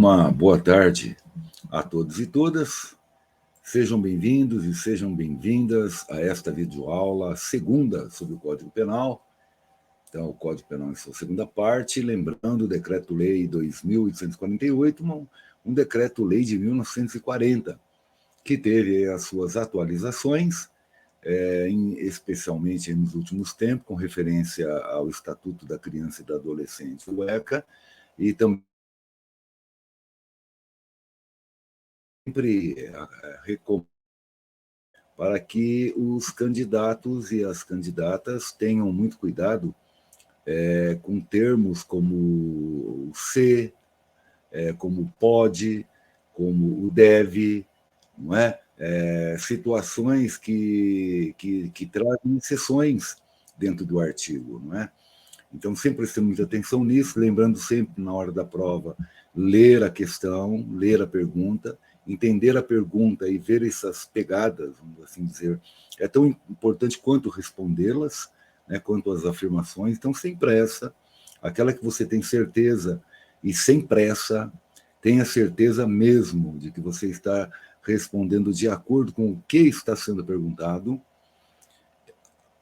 Uma boa tarde a todos e todas. Sejam bem-vindos e sejam bem-vindas a esta videoaula segunda sobre o Código Penal. Então, o Código Penal em sua segunda parte, lembrando o Decreto-Lei 2.848, um Decreto-Lei de 1940, que teve as suas atualizações, especialmente nos últimos tempos, com referência ao Estatuto da Criança e do Adolescente, o ECA, e também sempre recomendo para que os candidatos e as candidatas tenham muito cuidado com termos como o se, como o pode, como o deve, não é? Situações que trazem exceções dentro do artigo, não é? Então, sempre prestando muita atenção nisso, lembrando sempre, na hora da prova, ler a questão, ler a pergunta, entender a pergunta e ver essas pegadas, vamos assim dizer, é tão importante quanto respondê-las, né, quanto as afirmações. Então, sem pressa, aquela que você tem certeza e sem pressa, tenha certeza mesmo de que você está respondendo de acordo com o que está sendo perguntado,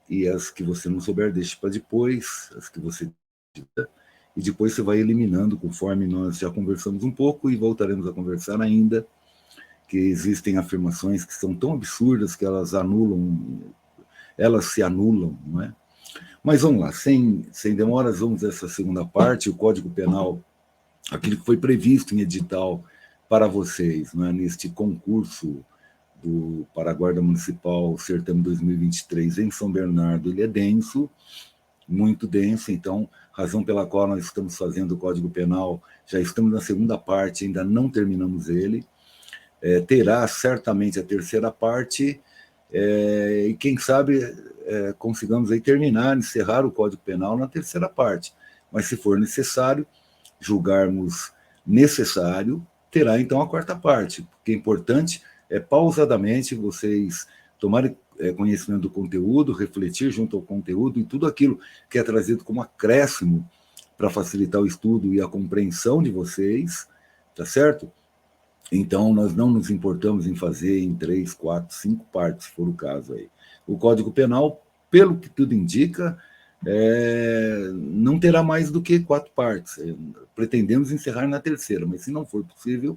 e as que você não souber, deixe para depois, as que você... E depois você vai eliminando, conforme nós já conversamos um pouco, e voltaremos a conversar ainda, que existem afirmações que são tão absurdas que elas se anulam, não é? Mas vamos lá, sem demoras, vamos a essa segunda parte, o Código Penal, aquilo que foi previsto em edital para vocês, não é? Neste concurso para a Guarda Municipal Certame 2023 em São Bernardo. Ele é denso, muito denso, então, razão pela qual nós estamos fazendo o Código Penal, já estamos na segunda parte, ainda não terminamos ele, terá certamente a terceira parte, e quem sabe consigamos aí terminar, encerrar o Código Penal na terceira parte, mas se for necessário, julgarmos necessário, terá então a quarta parte, porque é importante pausadamente vocês tomarem conhecimento do conteúdo, refletir junto ao conteúdo e tudo aquilo que é trazido como acréscimo para facilitar o estudo e a compreensão de vocês, tá certo? Então, nós não nos importamos em fazer em 3, 4, 5 partes, se for o caso aí. O Código Penal, pelo que tudo indica, não terá mais do que 4 partes. Pretendemos encerrar na terceira, mas se não for possível,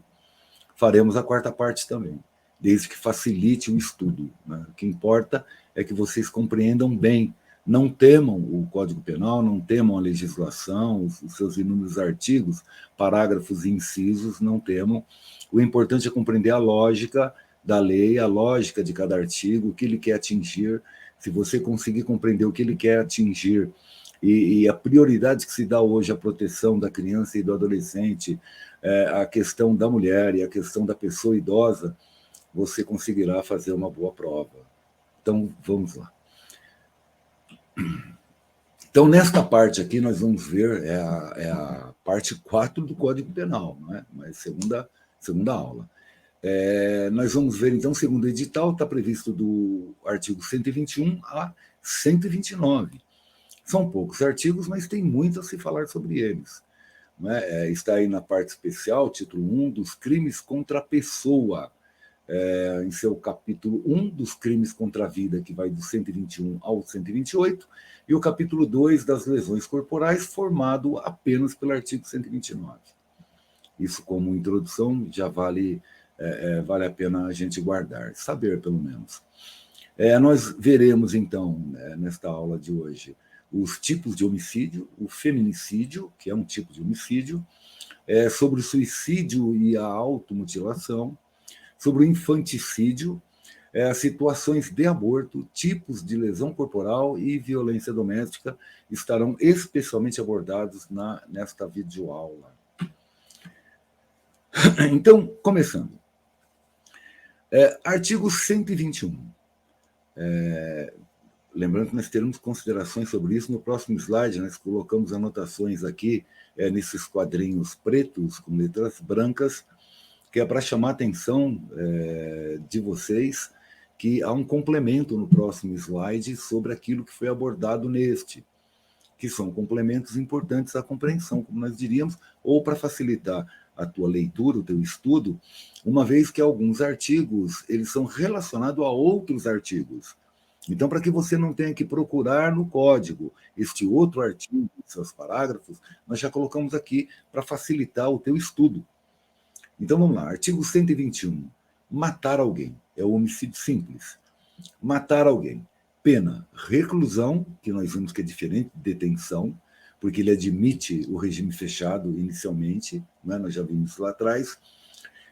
faremos a quarta parte também, desde que facilite o estudo, né? O que importa é que vocês compreendam bem, não temam o Código Penal, não temam a legislação, os seus inúmeros artigos, parágrafos e incisos, não temam. O importante é compreender a lógica da lei, a lógica de cada artigo, o que ele quer atingir. Se você conseguir compreender o que ele quer atingir e a prioridade que se dá hoje à proteção da criança e do adolescente, a questão da mulher e a questão da pessoa idosa, você conseguirá fazer uma boa prova. Então, vamos lá. Então, nesta parte aqui, nós vamos ver, a parte 4 do Código Penal, não é? Mas segunda aula. Nós vamos ver, então, segundo o edital, está previsto do artigo 121 a 129. São poucos artigos, mas tem muito a se falar sobre eles. Não é? Está aí na parte especial, título 1, dos crimes contra a pessoa, em seu capítulo 1, dos crimes contra a vida, que vai do 121 ao 128, e o capítulo 2, das lesões corporais, formado apenas pelo artigo 129. Isso, como introdução, já vale a pena a gente guardar, saber, pelo menos. Nós veremos, então, nesta aula de hoje, os tipos de homicídio, o feminicídio, que é um tipo de homicídio, sobre o suicídio e a automutilação, sobre o infanticídio, as situações de aborto, tipos de lesão corporal e violência doméstica estarão especialmente abordados nesta videoaula. Então, começando. Artigo 121. Lembrando que nós teremos considerações sobre isso no próximo slide, nós colocamos anotações aqui, nesses quadrinhos pretos com letras brancas, que é para chamar a atenção de vocês que há um complemento no próximo slide sobre aquilo que foi abordado neste, que são complementos importantes à compreensão, como nós diríamos, ou para facilitar a tua leitura, o teu estudo, uma vez que alguns artigos eles são relacionados a outros artigos. Então, para que você não tenha que procurar no código este outro artigo, seus parágrafos, nós já colocamos aqui para facilitar o teu estudo. Então, vamos lá. Artigo 121. Matar alguém. É o homicídio simples. Matar alguém. Pena, reclusão, que nós vimos que é diferente de detenção, porque ele admite o regime fechado inicialmente, né? Nós já vimos isso lá atrás.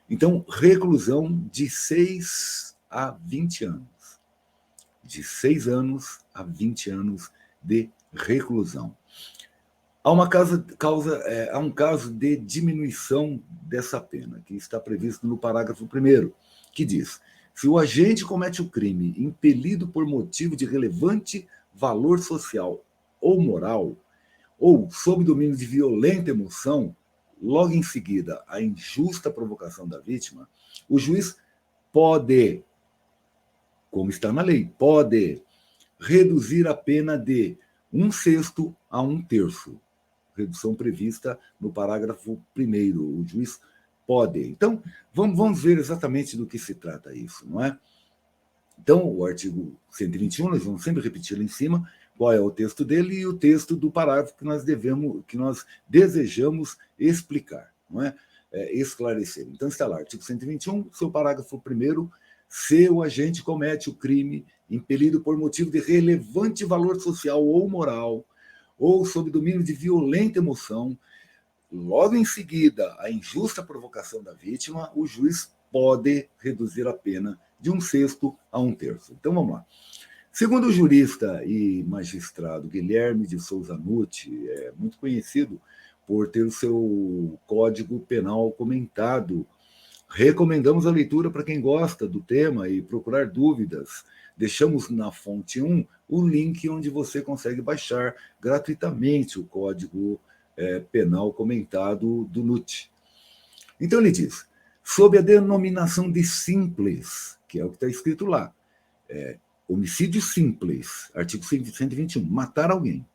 Então, reclusão de 6 a 20 anos. De 6 anos a 20 anos de reclusão. Há um caso de diminuição dessa pena, que está previsto no parágrafo 1º, que diz: se o agente comete o crime impelido por motivo de relevante valor social ou moral, ou sob domínio de violenta emoção, logo em seguida a injusta provocação da vítima, o juiz pode, como está na lei, pode reduzir a pena de 1/6 a 1/3. Redução prevista no parágrafo 1º. O juiz pode. Então, vamos ver exatamente do que se trata isso, não é? Então, o artigo 121, nós vamos sempre repetir lá em cima qual é o texto dele e o texto do parágrafo que nós desejamos explicar, não é? Esclarecer. Então, está lá, artigo 121, seu parágrafo 1º, se o agente comete o crime impelido por motivo de relevante valor social ou moral, ou sob domínio de violenta emoção, logo em seguida a injusta provocação da vítima, o juiz pode reduzir a pena de 1/6 a 1/3. Então vamos lá. Segundo o jurista e magistrado Guilherme de Souza Nutti, é muito conhecido por ter o seu Código Penal comentado. Recomendamos a leitura para quem gosta do tema e procurar dúvidas. Deixamos na fonte 1 o link onde você consegue baixar gratuitamente o Código Penal comentado do NUT. Então ele diz, sob a denominação de simples, que é o que está escrito lá, homicídio simples, artigo 121, matar alguém.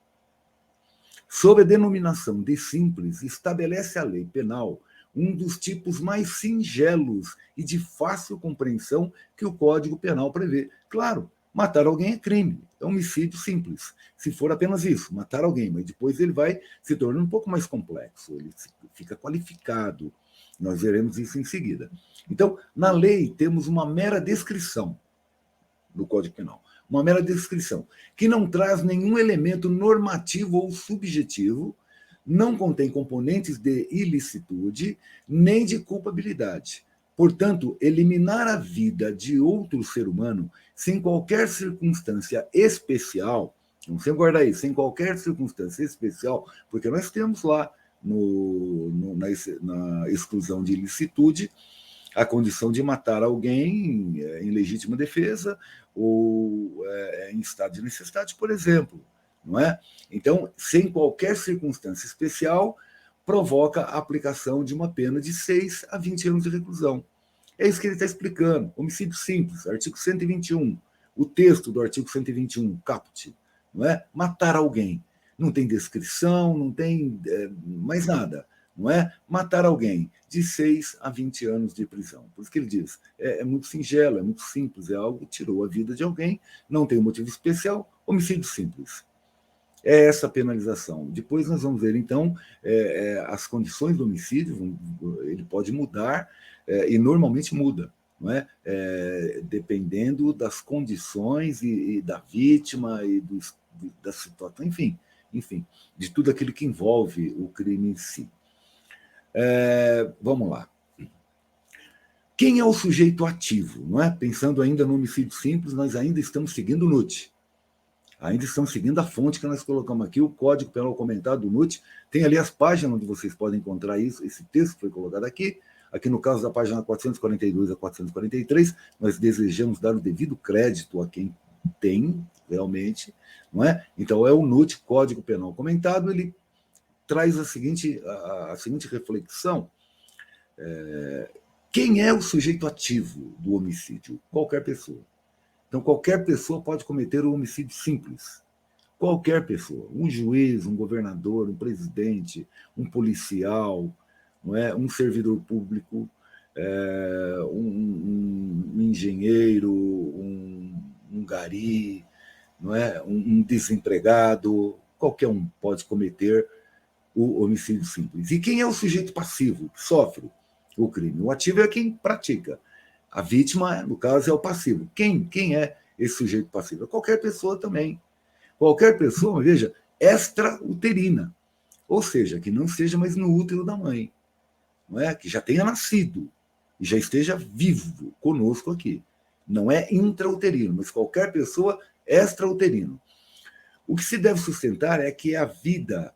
Sob a denominação de simples, estabelece a lei penal um dos tipos mais singelos e de fácil compreensão que o Código Penal prevê. Claro, matar alguém é crime, é homicídio simples. Se for apenas isso, matar alguém, mas depois ele vai se tornando um pouco mais complexo, ele fica qualificado. Nós veremos isso em seguida. Então, na lei, temos uma mera descrição do Código Penal. Uma mera descrição, que não traz nenhum elemento normativo ou subjetivo, não contém componentes de ilicitude, nem de culpabilidade. Portanto, eliminar a vida de outro ser humano sem qualquer circunstância especial, não sei guardar isso, sem qualquer circunstância especial, porque nós temos lá na exclusão de ilicitude a condição de matar alguém em legítima defesa ou em estado de necessidade, por exemplo, não é? Então, sem qualquer circunstância especial, provoca a aplicação de uma pena de 6 a 20 anos de reclusão. É isso que ele está explicando. Homicídio simples, artigo 121. O texto do artigo 121, caput, não é? Matar alguém. Não tem descrição, não tem mais nada. Não é? Matar alguém de 6 a 20 anos de prisão. Por isso que ele diz, é muito singelo, é muito simples, é algo que tirou a vida de alguém, não tem um motivo especial, homicídio simples. É essa penalização. Depois nós vamos ver, então, as condições do homicídio, ele pode mudar, e normalmente muda, não é? Dependendo das condições e da vítima e da situação, enfim, de tudo aquilo que envolve o crime em si. Vamos lá. Quem é o sujeito ativo? Não é? Pensando ainda no homicídio simples, nós ainda estamos seguindo o NUT. Ainda estamos seguindo a fonte que nós colocamos aqui, o Código Penal comentado do NUT. Tem ali as páginas onde vocês podem encontrar isso, esse texto foi colocado aqui. Aqui no caso da página 442 a 443, nós desejamos dar o devido crédito a quem tem, realmente. Não é? Então, é o NUT, Código Penal comentado, ele traz a seguinte reflexão. Quem é o sujeito ativo do homicídio? Qualquer pessoa. Então, qualquer pessoa pode cometer um homicídio simples. Qualquer pessoa. Um juiz, um governador, um presidente, um policial, não é? Um servidor público, um engenheiro, um gari, não é? Um desempregado, qualquer um pode cometer o homicídio simples. E quem é o sujeito passivo que sofre o crime? O ativo é quem pratica. A vítima, no caso, é o passivo. Quem é esse sujeito passivo? É qualquer pessoa também. Qualquer pessoa, veja, extrauterina, ou seja, que não esteja mais no útero da mãe, não é? Que já tenha nascido e já esteja vivo conosco aqui. Não é intrauterino, mas qualquer pessoa extrauterino. O que se deve sustentar é que a vida,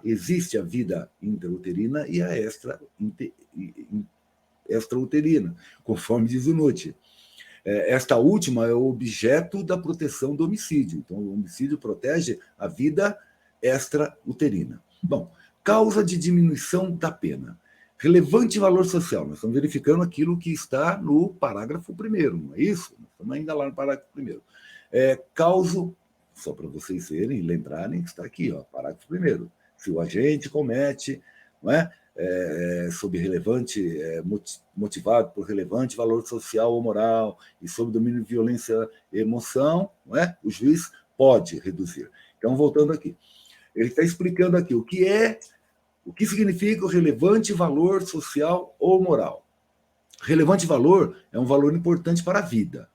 existe a vida intrauterina e a extrauterina, conforme diz o Nutt. Esta última é o objeto da proteção do homicídio. Então, o homicídio protege a vida extrauterina. Bom, causa de diminuição da pena. Relevante valor social. Nós estamos verificando aquilo que está no parágrafo 1º, não é isso? Nós estamos ainda lá no parágrafo 1º. Causa, só para vocês verem e lembrarem, está aqui, ó, parágrafo 1º. Se o agente comete, não é? Sob relevante, motivado por relevante valor social ou moral e sob domínio de violência e emoção, não é? O juiz pode reduzir. Então, voltando aqui, ele está explicando aqui o que significa o relevante valor social ou moral. Relevante valor é um valor importante para a vida,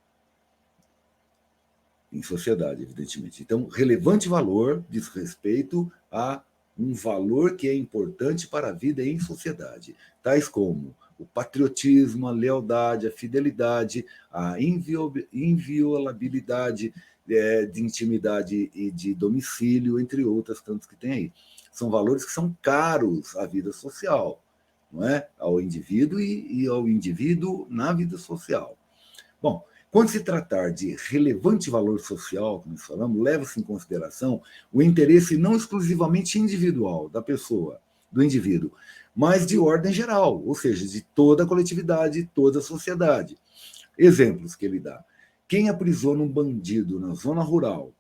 em sociedade, evidentemente. Então, relevante valor diz respeito a um valor que é importante para a vida em sociedade, tais como o patriotismo, a lealdade, a fidelidade, a inviolabilidade de intimidade e de domicílio, entre outras tantas que tem aí. São valores que são caros à vida social, não é? Ao indivíduo e ao indivíduo na vida social. Bom, quando se tratar de relevante valor social, como nós falamos, leva-se em consideração o interesse não exclusivamente individual da pessoa, do indivíduo, mas de ordem geral, ou seja, de toda a coletividade, toda a sociedade. Exemplos que ele dá. Quem aprisiona um bandido na zona rural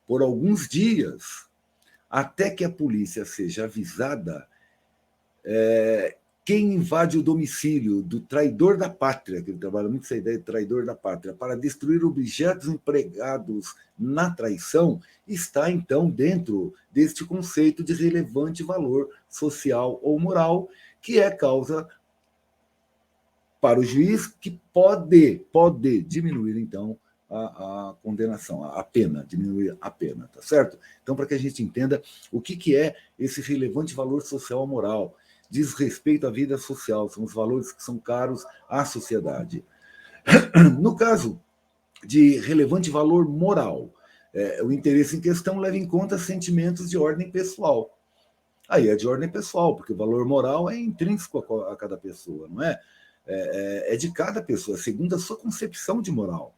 por alguns dias, até que a polícia seja avisada, quem invade o domicílio do traidor da pátria, que ele trabalha muito essa ideia de traidor da pátria, para destruir objetos empregados na traição, está, então, dentro deste conceito de relevante valor social ou moral, que é causa para o juiz que pode diminuir, então, a condenação, a pena, diminuir a pena, tá certo? Então, para que a gente entenda o que é esse relevante valor social ou moral, diz respeito à vida social, são os valores que são caros à sociedade. No caso de relevante valor moral, o interesse em questão leva em conta sentimentos de ordem pessoal. Aí é de ordem pessoal, porque o valor moral é intrínseco a cada pessoa, não é? É de cada pessoa, segundo a sua concepção de moral.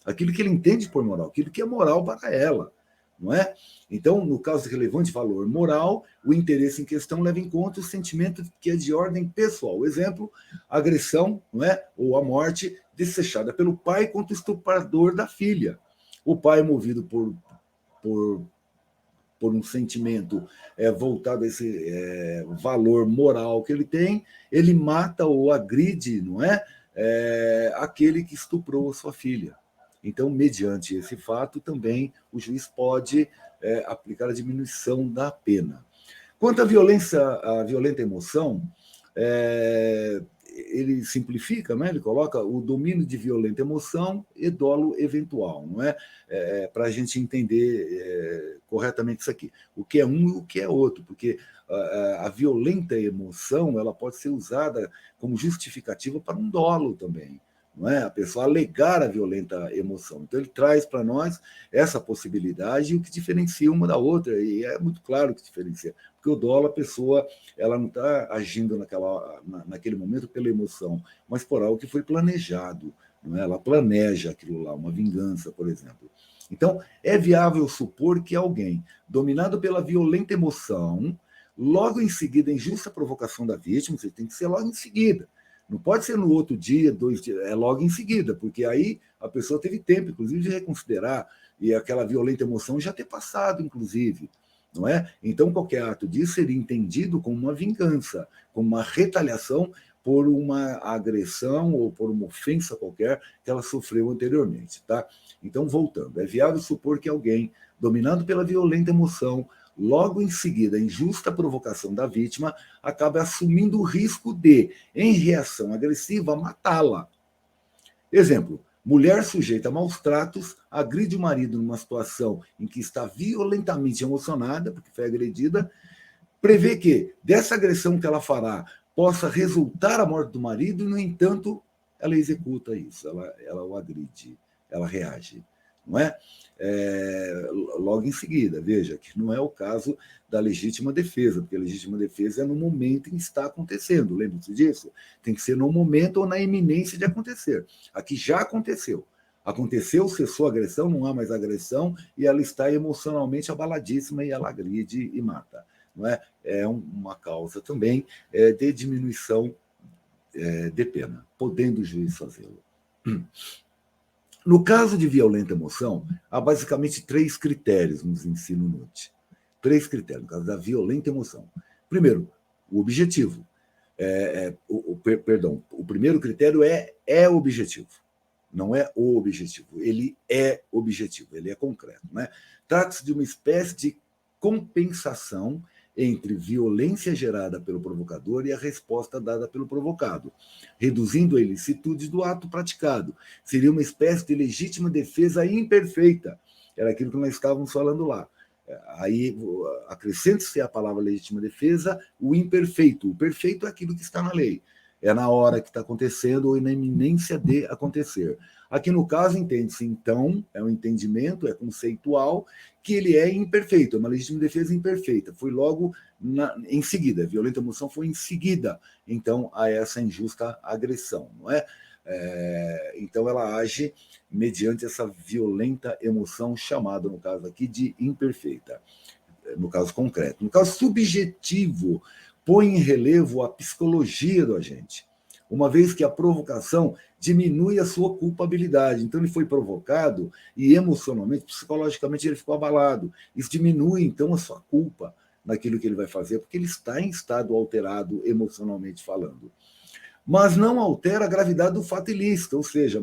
Aquilo que ele entende por moral, aquilo que é moral para ela, não é? Então, no caso de relevante valor moral, o interesse em questão leva em conta o sentimento que é de ordem pessoal. Exemplo, a agressão, não é? Ou a morte desfechada pelo pai contra o estuprador da filha. O pai, movido por um sentimento voltado a esse valor moral que ele tem, ele mata ou agride, não é? Aquele que estuprou a sua filha. Então, mediante esse fato, também o juiz pode aplicar a diminuição da pena. Quanto à violenta emoção, ele simplifica, né? Ele coloca o domínio de violenta emoção e dolo eventual, não é? Para a gente entender corretamente isso aqui. O que é um e o que é outro, porque a violenta emoção ela pode ser usada como justificativa para um dolo também. Não é? A pessoa alegar a violenta emoção. Então, ele traz para nós essa possibilidade e o que diferencia uma da outra, e é muito claro o que diferencia, porque o dolo, a pessoa ela não está agindo naquele momento pela emoção, mas por algo que foi planejado. Não é? Ela planeja aquilo lá, uma vingança, por exemplo. Então, é viável supor que alguém, dominado pela violenta emoção, logo em seguida, em justa provocação da vítima, você tem que ser logo em seguida. Não pode ser no outro dia, 2 dias, é logo em seguida, porque aí a pessoa teve tempo, inclusive, de reconsiderar, e aquela violenta emoção já ter passado, inclusive. não é? Então, qualquer ato disso seria entendido como uma vingança, como uma retaliação por uma agressão ou por uma ofensa qualquer que ela sofreu anteriormente, tá? Então, voltando, é viável supor que alguém, dominado pela violenta emoção, logo em seguida a injusta provocação da vítima, acaba assumindo o risco de, em reação agressiva, matá-la. Exemplo, mulher sujeita a maus tratos, agride o marido numa situação em que está violentamente emocionada, porque foi agredida, prevê que dessa agressão que ela fará possa resultar a morte do marido, e, no entanto, ela executa isso, ela o agride, ela reage, não é? Logo em seguida, veja que não é o caso da legítima defesa, porque a legítima defesa é no momento em que está acontecendo, lembra-se disso? Tem que ser no momento ou na iminência de acontecer. Aqui já aconteceu. Aconteceu, cessou a agressão, não há mais agressão, e ela está emocionalmente abaladíssima e ela agride e mata. Não é? É uma causa também de diminuição de pena, podendo o juiz fazê-lo. No caso de violenta emoção, há basicamente 3 critérios nos ensino NUT. 3 critérios, no caso da violenta emoção. Primeiro, o objetivo. Perdão, o primeiro critério é objetivo. Não é o objetivo, ele é objetivo, ele é concreto. Né? Trata-se de uma espécie de compensação entre violência gerada pelo provocador e a resposta dada pelo provocado, reduzindo a ilicitude do ato praticado. Seria uma espécie de legítima defesa imperfeita. Era aquilo que nós estávamos falando lá. Aí acrescenta-se a palavra legítima defesa o imperfeito. O perfeito é aquilo que está na lei. É na hora que está acontecendo ou na iminência de acontecer. Aqui no caso, entende-se, então, é um entendimento, é conceitual, que ele é imperfeito, é uma legítima defesa imperfeita. Foi logo em seguida, a violenta emoção foi em seguida, então, a essa injusta agressão, não é? Então, ela age mediante essa violenta emoção, chamada, no caso aqui, de imperfeita, no caso concreto. No caso subjetivo, põe em relevo a psicologia do agente, uma vez que a provocação diminui a sua culpabilidade. Então, ele foi provocado e emocionalmente, psicologicamente, ele ficou abalado. Isso diminui, então, a sua culpa naquilo que ele vai fazer, porque ele está em estado alterado emocionalmente falando. Mas não altera a gravidade do fato ilícito, ou seja,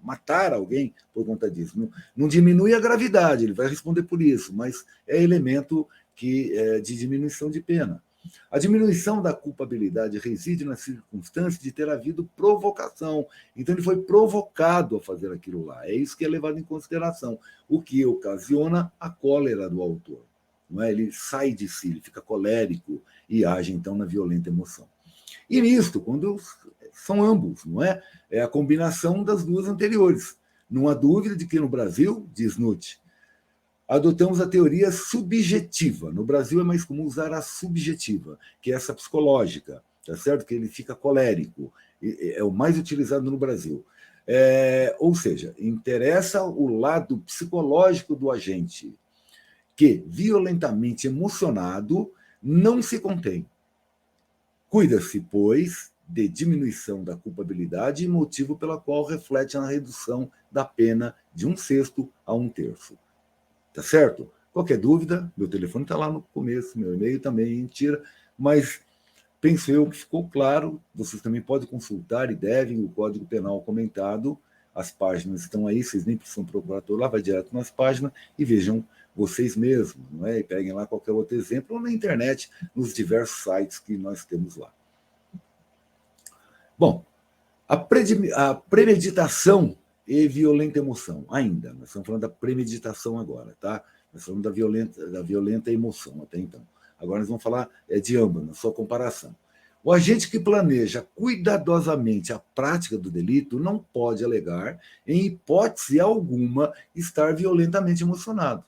matar alguém por conta disso. Não diminui a gravidade, ele vai responder por isso, mas é elemento de diminuição de pena. A diminuição da culpabilidade reside na circunstância de ter havido provocação. Então, ele foi provocado a fazer aquilo lá. É isso que é levado em consideração, o que ocasiona a cólera do autor. Não é? Ele sai de si, ele fica colérico e age, então, na violenta emoção. E nisto, quando são ambos, não é? É a combinação das duas anteriores. Não há dúvida de que no Brasil, diz Nutt, adotamos a teoria subjetiva. No Brasil é mais comum usar a subjetiva, que é essa psicológica, tá certo? Que ele fica colérico, é o mais utilizado no Brasil. Ou seja, interessa o lado psicológico do agente, que, violentamente emocionado, não se contém. Cuida-se, pois, de diminuição da culpabilidade, motivo pela qual reflete na redução da pena de 1/6 a 1/3. Tá certo? Qualquer dúvida, meu telefone está lá no começo, meu e-mail também, tira, mas penso eu que ficou claro. Vocês também podem consultar e devem o Código Penal comentado, as páginas estão aí, vocês nem precisam procurar lá, vai direto nas páginas e vejam vocês mesmos, não é? E peguem lá qualquer outro exemplo, ou na internet, nos diversos sites que nós temos lá. Bom, a premeditação e violenta emoção, ainda. Nós estamos falando da premeditação agora, tá? Nós estamos falando da violenta emoção até então. Agora nós vamos falar de ambas, na sua comparação. O agente que planeja cuidadosamente a prática do delito não pode alegar, em hipótese alguma, estar violentamente emocionado.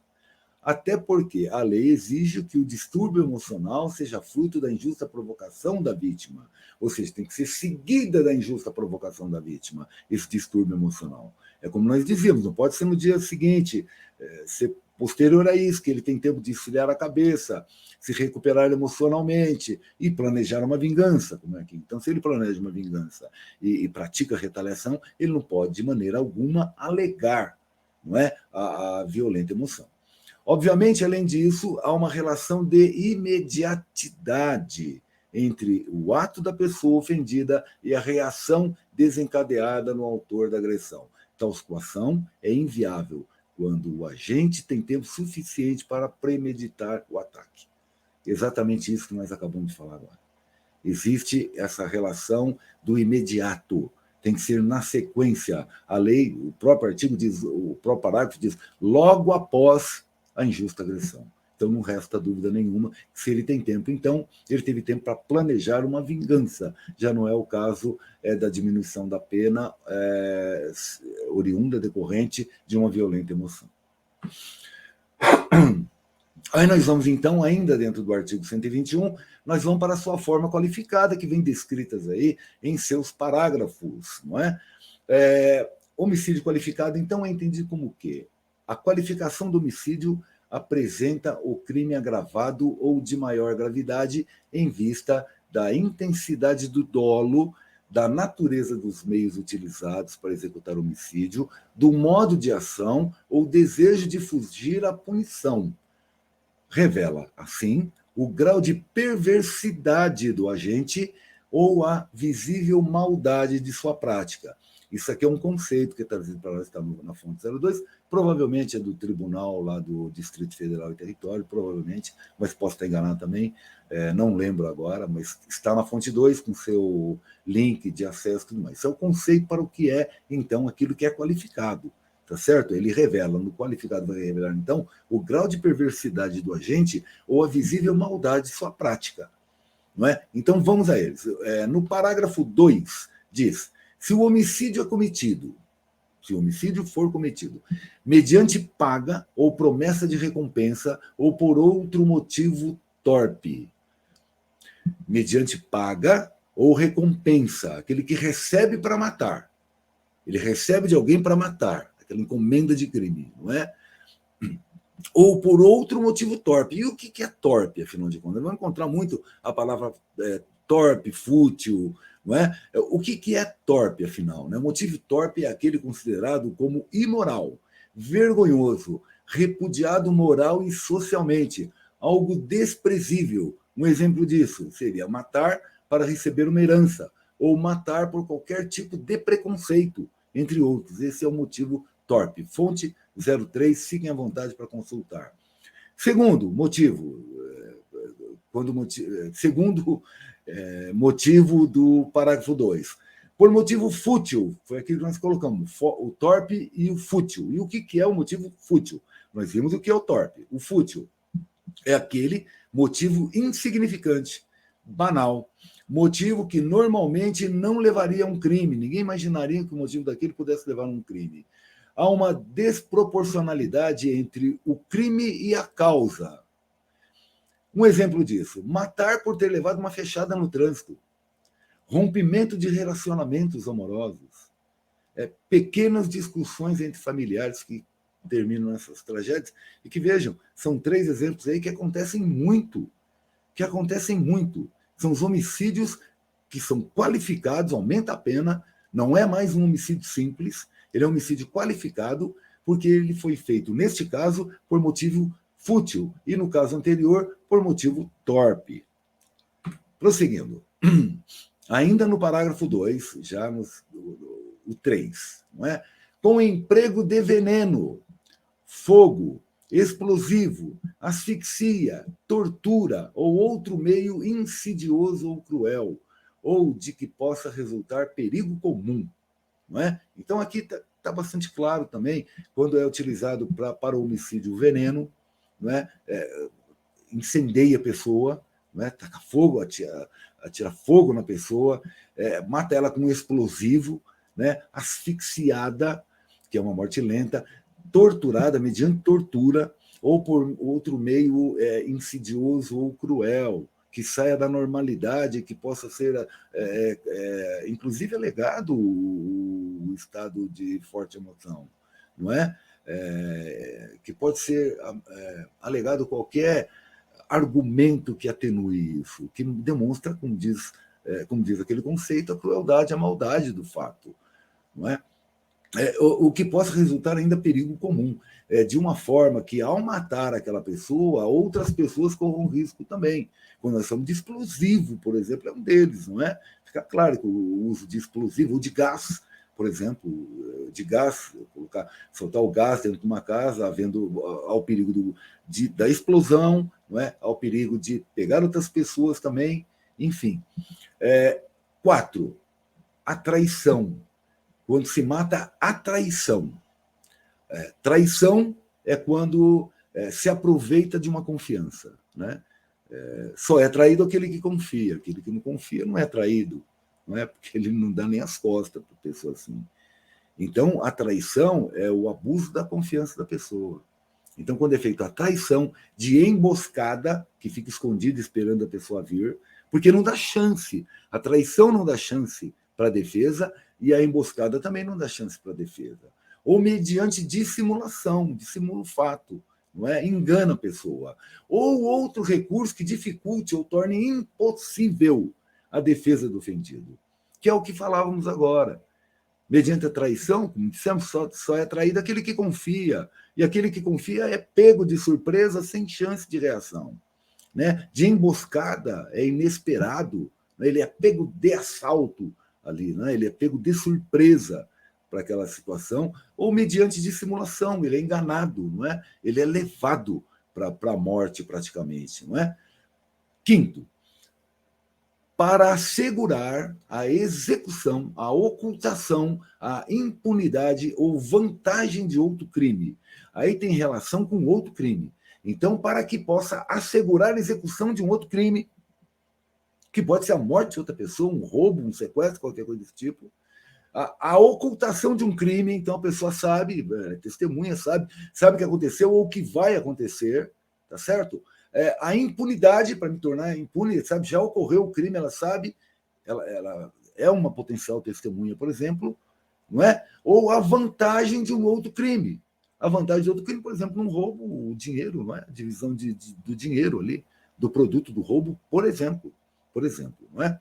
Até porque a lei exige que o distúrbio emocional seja fruto da injusta provocação da vítima. Ou seja, tem que ser seguida da injusta provocação da vítima, esse distúrbio emocional. É como nós dizíamos, não pode ser no dia seguinte, ser posterior a isso, que ele tem tempo de esfriar a cabeça, se recuperar emocionalmente e planejar uma vingança, como é aqui. Então, se ele planeja uma vingança e pratica retaliação, ele não pode, de maneira alguma, alegar, não é, a violenta emoção. Obviamente, além disso, há uma relação de imediatidade entre o ato da pessoa ofendida e a reação desencadeada no autor da agressão. Tal situação é inviável quando o agente tem tempo suficiente para premeditar o ataque. Exatamente isso que nós acabamos de falar agora. Existe essa relação do imediato. Tem que ser na sequência. A lei, o próprio artigo diz, o próprio parágrafo diz, logo após a injusta agressão. Então não resta dúvida nenhuma que se ele tem tempo, então ele teve tempo para planejar uma vingança. Já não é o caso da diminuição da pena oriunda, decorrente de uma violenta emoção. Aí nós vamos, então, ainda dentro do artigo 121, nós vamos para a sua forma qualificada, que vem descritas aí em seus parágrafos, não é? Homicídio qualificado, então, é entendido como o quê? A qualificação do homicídio apresenta o crime agravado ou de maior gravidade em vista da intensidade do dolo, da natureza dos meios utilizados para executar o homicídio, do modo de ação ou desejo de fugir à punição. Revela, assim, o grau de perversidade do agente ou a visível maldade de sua prática. Isso aqui é um conceito que está trazido para nós, está na fonte 02, provavelmente é do Tribunal lá do Distrito Federal e Território, provavelmente, mas posso estar enganado também, não lembro agora, mas está na fonte 2 com seu link de acesso e tudo mais. Isso é o conceito para o que é, então, aquilo que é qualificado. Tá certo? Ele revela, no qualificado vai revelar, então, o grau de perversidade do agente ou a visível maldade de sua prática. Não é? Então, vamos a eles. No parágrafo 2, diz, se o homicídio for cometido, mediante paga ou promessa de recompensa ou por outro motivo torpe, mediante paga ou recompensa, aquele que recebe para matar, ele recebe de alguém para matar, aquela encomenda de crime, não é? Ou por outro motivo torpe. E o que é torpe, afinal de contas? Vamos encontrar muito a palavra torpe, fútil, não é? O que é torpe, afinal? Né? O motivo torpe é aquele considerado como imoral, vergonhoso, repudiado moral e socialmente, algo desprezível. Um exemplo disso seria matar para receber uma herança, ou matar por qualquer tipo de preconceito, entre outros. Esse é o motivo torpe. Fonte 03, fiquem à vontade para consultar. Segundo motivo do parágrafo 2. Por motivo fútil, foi aquilo que nós colocamos, o torpe e o fútil. E o que é o motivo fútil? Nós vimos o que é o torpe. O fútil é aquele motivo insignificante, banal, motivo que normalmente não levaria a um crime. Ninguém imaginaria que o motivo daquele pudesse levar a um crime. Há uma desproporcionalidade entre o crime e a causa. Um exemplo disso, matar por ter levado uma fechada no trânsito, rompimento de relacionamentos amorosos, pequenas discussões entre familiares que terminam nessas tragédias, e que, vejam, são 3 exemplos aí que acontecem muito. São os homicídios que são qualificados, aumenta a pena, não é mais um homicídio simples, ele é um homicídio qualificado, porque ele foi feito, neste caso, por motivo fútil, e no caso anterior, por motivo torpe. Prosseguindo. Ainda no parágrafo 2, já o 3, não é? Com emprego de veneno, fogo, explosivo, asfixia, tortura ou outro meio insidioso ou cruel, ou de que possa resultar perigo comum. Não é? Então, aqui está bastante claro também, quando é utilizado para o homicídio veneno, não é? Incendeia a pessoa, não é? Taca fogo, atira fogo na pessoa, mata ela com um explosivo, né? Asfixiada, que é uma morte lenta, torturada mediante tortura, ou por outro meio insidioso ou cruel, que saia da normalidade, que possa ser, inclusive, alegado o estado de forte emoção, não é? Que pode ser alegado qualquer argumento que atenue isso, que demonstra, como diz aquele conceito, a crueldade, a maldade do fato, não é? o que possa resultar ainda perigo comum, de uma forma que, ao matar aquela pessoa, outras pessoas corram risco também. Quando nós falamos de explosivo, por exemplo, é um deles, não é? Fica claro que o uso de explosivo ou de gás, por exemplo, de gás, soltar o gás dentro de uma casa, ao perigo da explosão, não é? Ao perigo de pegar outras pessoas também, enfim. 4, a traição. Quando se mata a traição. Traição é quando se aproveita de uma confiança, né? Só é traído aquele que confia. Aquele que não confia não é traído, não é? Porque ele não dá nem as costas para a pessoa assim. Então, a traição é o abuso da confiança da pessoa. Então, quando é feita a traição de emboscada, que fica escondida esperando a pessoa vir, porque não dá chance. A traição não dá chance para a defesa e a emboscada também não dá chance para a defesa. Ou mediante dissimulação, dissimula o fato, não é? Engana a pessoa. Ou outro recurso que dificulte ou torne impossível a defesa do ofendido, que é o que falávamos agora. Mediante a traição, como dissemos, só é traído aquele que confia. E aquele que confia é pego de surpresa sem chance de reação. Né? De emboscada, é inesperado. Né? Ele é pego de assalto ali, né? Ele é pego de surpresa para aquela situação, ou mediante dissimulação, ele é enganado, não é? Ele é levado para a morte praticamente. Não é? Quinto, para assegurar a execução, a ocultação, a impunidade ou vantagem de outro crime. Aí tem relação com outro crime. Então, para que possa assegurar a execução de um outro crime, que pode ser a morte de outra pessoa, um roubo, um sequestro, qualquer coisa desse tipo, a ocultação de um crime, então a pessoa sabe, testemunha sabe o que aconteceu ou o que vai acontecer, tá certo? A impunidade, para me tornar impune, sabe, já ocorreu o crime, ela sabe, ela é uma potencial testemunha, por exemplo, não é? Ou a vantagem de um outro crime. A vantagem de outro crime, por exemplo, num roubo, o dinheiro, não é? A divisão do dinheiro ali, do produto do roubo, por exemplo, não é?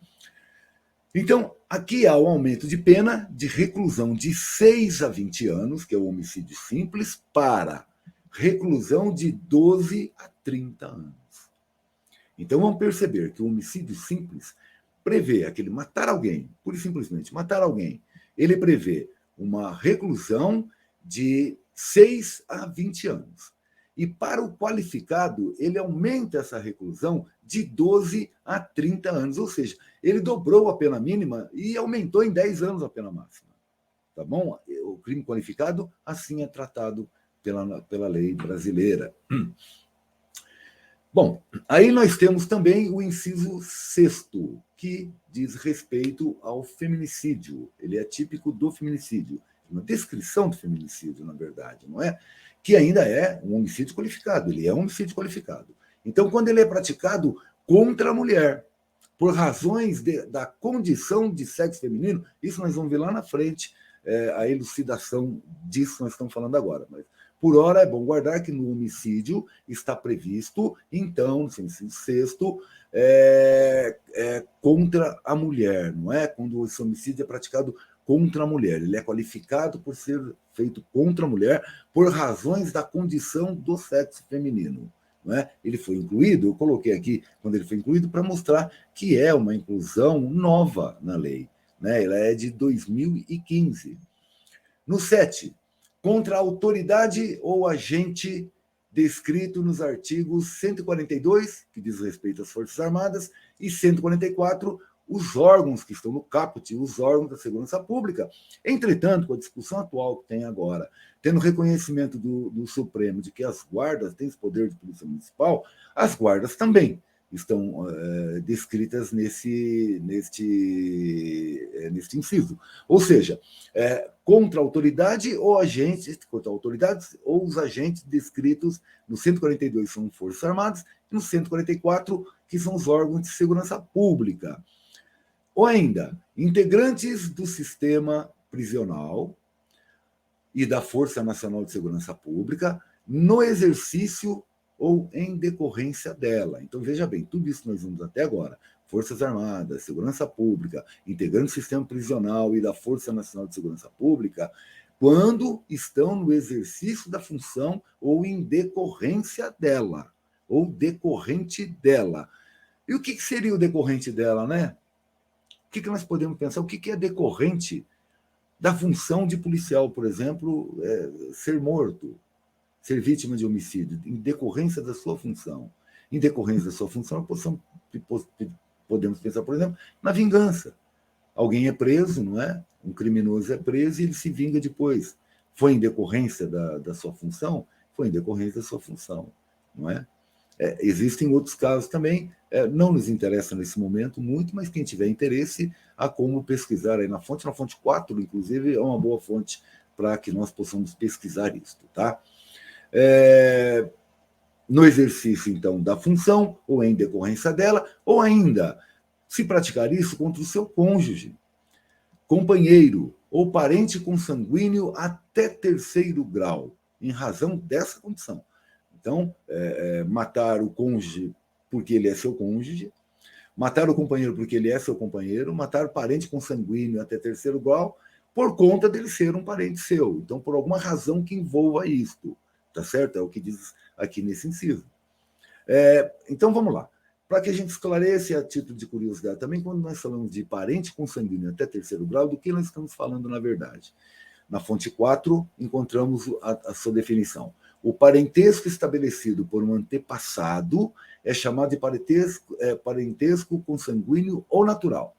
Então, aqui há o aumento de pena de reclusão de 6 a 20 anos, que é o homicídio simples, para reclusão de 12 a 30 anos. Então, vamos perceber que o homicídio simples prevê aquele matar alguém, pura e simplesmente matar alguém, ele prevê uma reclusão de 6 a 20 anos. E para o qualificado, ele aumenta essa reclusão de 12 a 30 anos, ou seja, ele dobrou a pena mínima e aumentou em 10 anos a pena máxima. Tá bom? O crime qualificado assim é tratado pela lei brasileira. Bom, aí nós temos também o inciso 6º, que diz respeito ao feminicídio. Ele é típico do feminicídio, uma descrição do feminicídio, na verdade, não é? Que ainda é um homicídio qualificado, ele é um homicídio qualificado. Então, quando ele é praticado contra a mulher, por razões da condição de sexo feminino, isso nós vamos ver lá na frente, a elucidação disso que nós estamos falando agora. Mas, por hora, é bom guardar que no homicídio está previsto, então, no inciso 6º, contra a mulher, não é? Quando esse homicídio é praticado contra a mulher. Ele é qualificado por ser feito contra a mulher por razões da condição do sexo feminino. Não é? Ele foi incluído, eu coloquei aqui quando ele foi incluído para mostrar que é uma inclusão nova na lei. Né? Ela é de 2015. No 7, contra a autoridade ou agente descrito nos artigos 142, que diz respeito às Forças Armadas, e 144, os órgãos que estão no caput, os órgãos da segurança pública. Entretanto, com a discussão atual que tem agora, tendo reconhecimento do Supremo de que as guardas têm esse poder de polícia municipal, as guardas também estão descritas neste inciso. Ou seja, contra a autoridade ou agentes, contra autoridades ou os agentes descritos no 142 são Forças Armadas e no 144 que são os órgãos de segurança pública. Ou ainda, integrantes do sistema prisional e da Força Nacional de Segurança Pública no exercício ou em decorrência dela. Então, veja bem, tudo isso que nós vimos até agora, Forças Armadas, Segurança Pública, integrantes do sistema prisional e da Força Nacional de Segurança Pública, quando estão no exercício da função ou em decorrência dela, ou decorrente dela. E o que seria o decorrente dela, né? O que nós podemos pensar? O que é decorrente da função de policial, por exemplo, ser morto, ser vítima de homicídio, em decorrência da sua função? Em decorrência da sua função, podemos pensar, por exemplo, na vingança. Alguém é preso, não é? Um criminoso é preso e ele se vinga depois. Foi em decorrência da sua função? Foi em decorrência da sua função, não é? Existem outros casos também, não nos interessa nesse momento muito, mas quem tiver interesse, há como pesquisar aí na fonte 4, inclusive, é uma boa fonte para que nós possamos pesquisar isso, tá? No exercício, então, da função, ou em decorrência dela, ou ainda, se praticar isso contra o seu cônjuge, companheiro ou parente consanguíneo até terceiro grau, em razão dessa condição. Então, matar o cônjuge porque ele é seu cônjuge, matar o companheiro porque ele é seu companheiro, matar o parente consanguíneo até terceiro grau por conta dele ser um parente seu. Então, por alguma razão que envolva isto, tá certo? É o que diz aqui nesse inciso. Então, vamos lá. Para que a gente esclareça, a título de curiosidade também, quando nós falamos de parente consanguíneo até terceiro grau, do que nós estamos falando na verdade? Na fonte 4, encontramos a sua definição. O parentesco estabelecido por um antepassado é chamado de parentesco consanguíneo ou natural.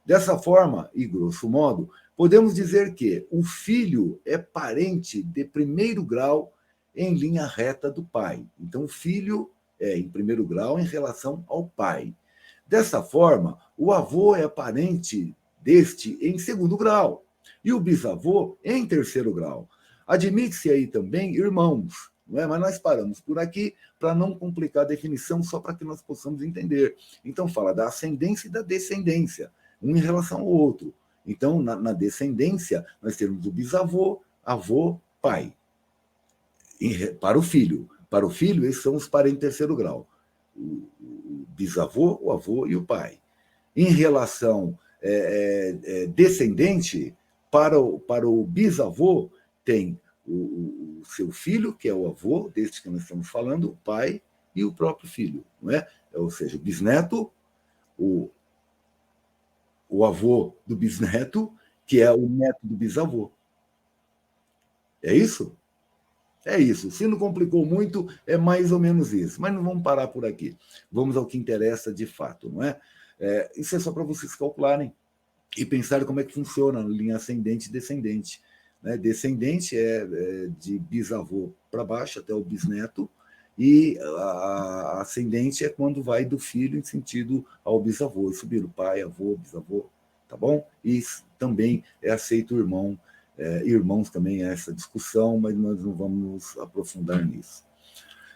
Dessa forma, e grosso modo, podemos dizer que o filho é parente de primeiro grau em linha reta do pai. Então, o filho é em primeiro grau em relação ao pai. Dessa forma, o avô é parente deste em segundo grau e o bisavô em terceiro grau. Admite-se aí também irmãos, não é? Mas nós paramos por aqui para não complicar a definição, só para que nós possamos entender. Então, fala da ascendência e da descendência, um em relação ao outro. Então, na descendência, nós temos o bisavô, avô, pai. Para o filho. Para o filho, esses são os parentes em terceiro grau. O bisavô, o avô e o pai. Em relação descendente, para o bisavô, tem o seu filho, que é o avô, deste que nós estamos falando, o pai e o próprio filho. Não é? Ou seja, o bisneto, o avô do bisneto, que é o neto do bisavô. É isso? É isso. Se não complicou muito, é mais ou menos isso. Mas não vamos parar por aqui. Vamos ao que interessa de fato, não é? Isso é só para vocês calcularem e pensarem como é que funciona a linha ascendente e descendente. Né? Descendente é de bisavô para baixo até o bisneto, e a ascendente é quando vai do filho em sentido ao bisavô, subir o pai, avô, bisavô, tá bom? E também é aceito o irmão, irmãos também é essa discussão, mas nós não vamos aprofundar nisso.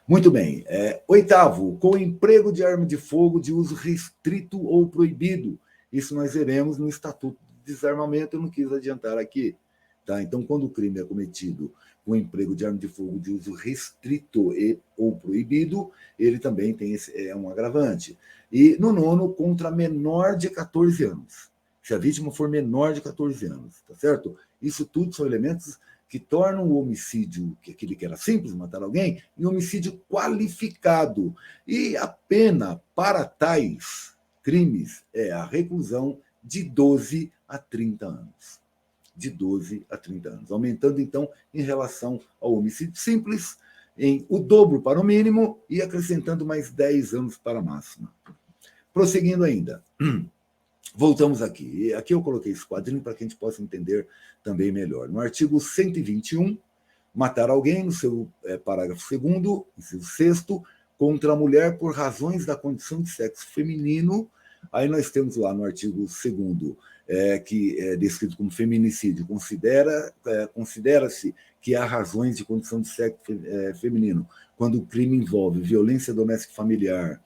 Muito bem. Oitavo, com emprego de arma de fogo de uso restrito ou proibido. Isso nós veremos no Estatuto de Desarmamento, eu não quis adiantar aqui. Tá? Então, quando o crime é cometido com emprego de arma de fogo de uso restrito ou proibido, ele também tem um agravante. E no nono, contra menor de 14 anos. Se a vítima for menor de 14 anos, tá certo? Isso tudo são elementos que tornam o homicídio, que aquele que era simples, matar alguém, em homicídio qualificado. E a pena para tais crimes é a reclusão de 12 a 30 anos. De 12 a 30 anos. Aumentando, então, em relação ao homicídio simples, em o dobro para o mínimo e acrescentando mais 10 anos para a máxima. Prosseguindo ainda. Voltamos aqui. Aqui eu coloquei esse quadrinho para que a gente possa entender também melhor. No artigo 121, matar alguém, no seu parágrafo 2º, inciso 6º, contra a mulher por razões da condição de sexo feminino. Aí nós temos lá no artigo 2º, que é descrito como feminicídio, considera-se que há razões de condição de sexo feminino quando o crime envolve violência doméstica familiar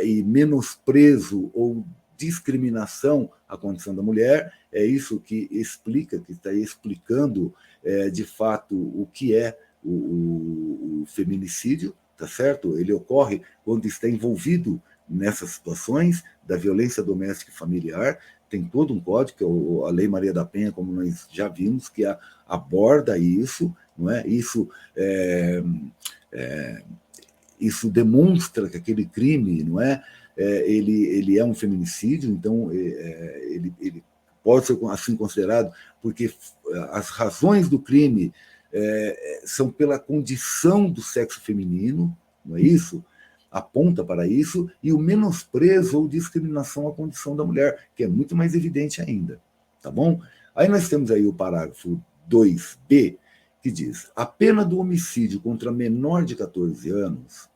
e menosprezo ou discriminação à condição da mulher. É isso que explica, que está explicando de fato o que é o feminicídio, tá certo? Ele ocorre quando está envolvido nessas situações da violência doméstica e familiar, tem todo um código, que é a Lei Maria da Penha, como nós já vimos, que aborda isso, não é? Isso demonstra que aquele crime, não é? Ele é um feminicídio, então ele pode ser assim considerado, porque as razões do crime são pela condição do sexo feminino, não é isso? Aponta para isso, e o menosprezo ou discriminação à condição da mulher, que é muito mais evidente ainda, tá bom? Aí nós temos aí o parágrafo 2b, que diz: a pena do homicídio contra menor de 14 anos...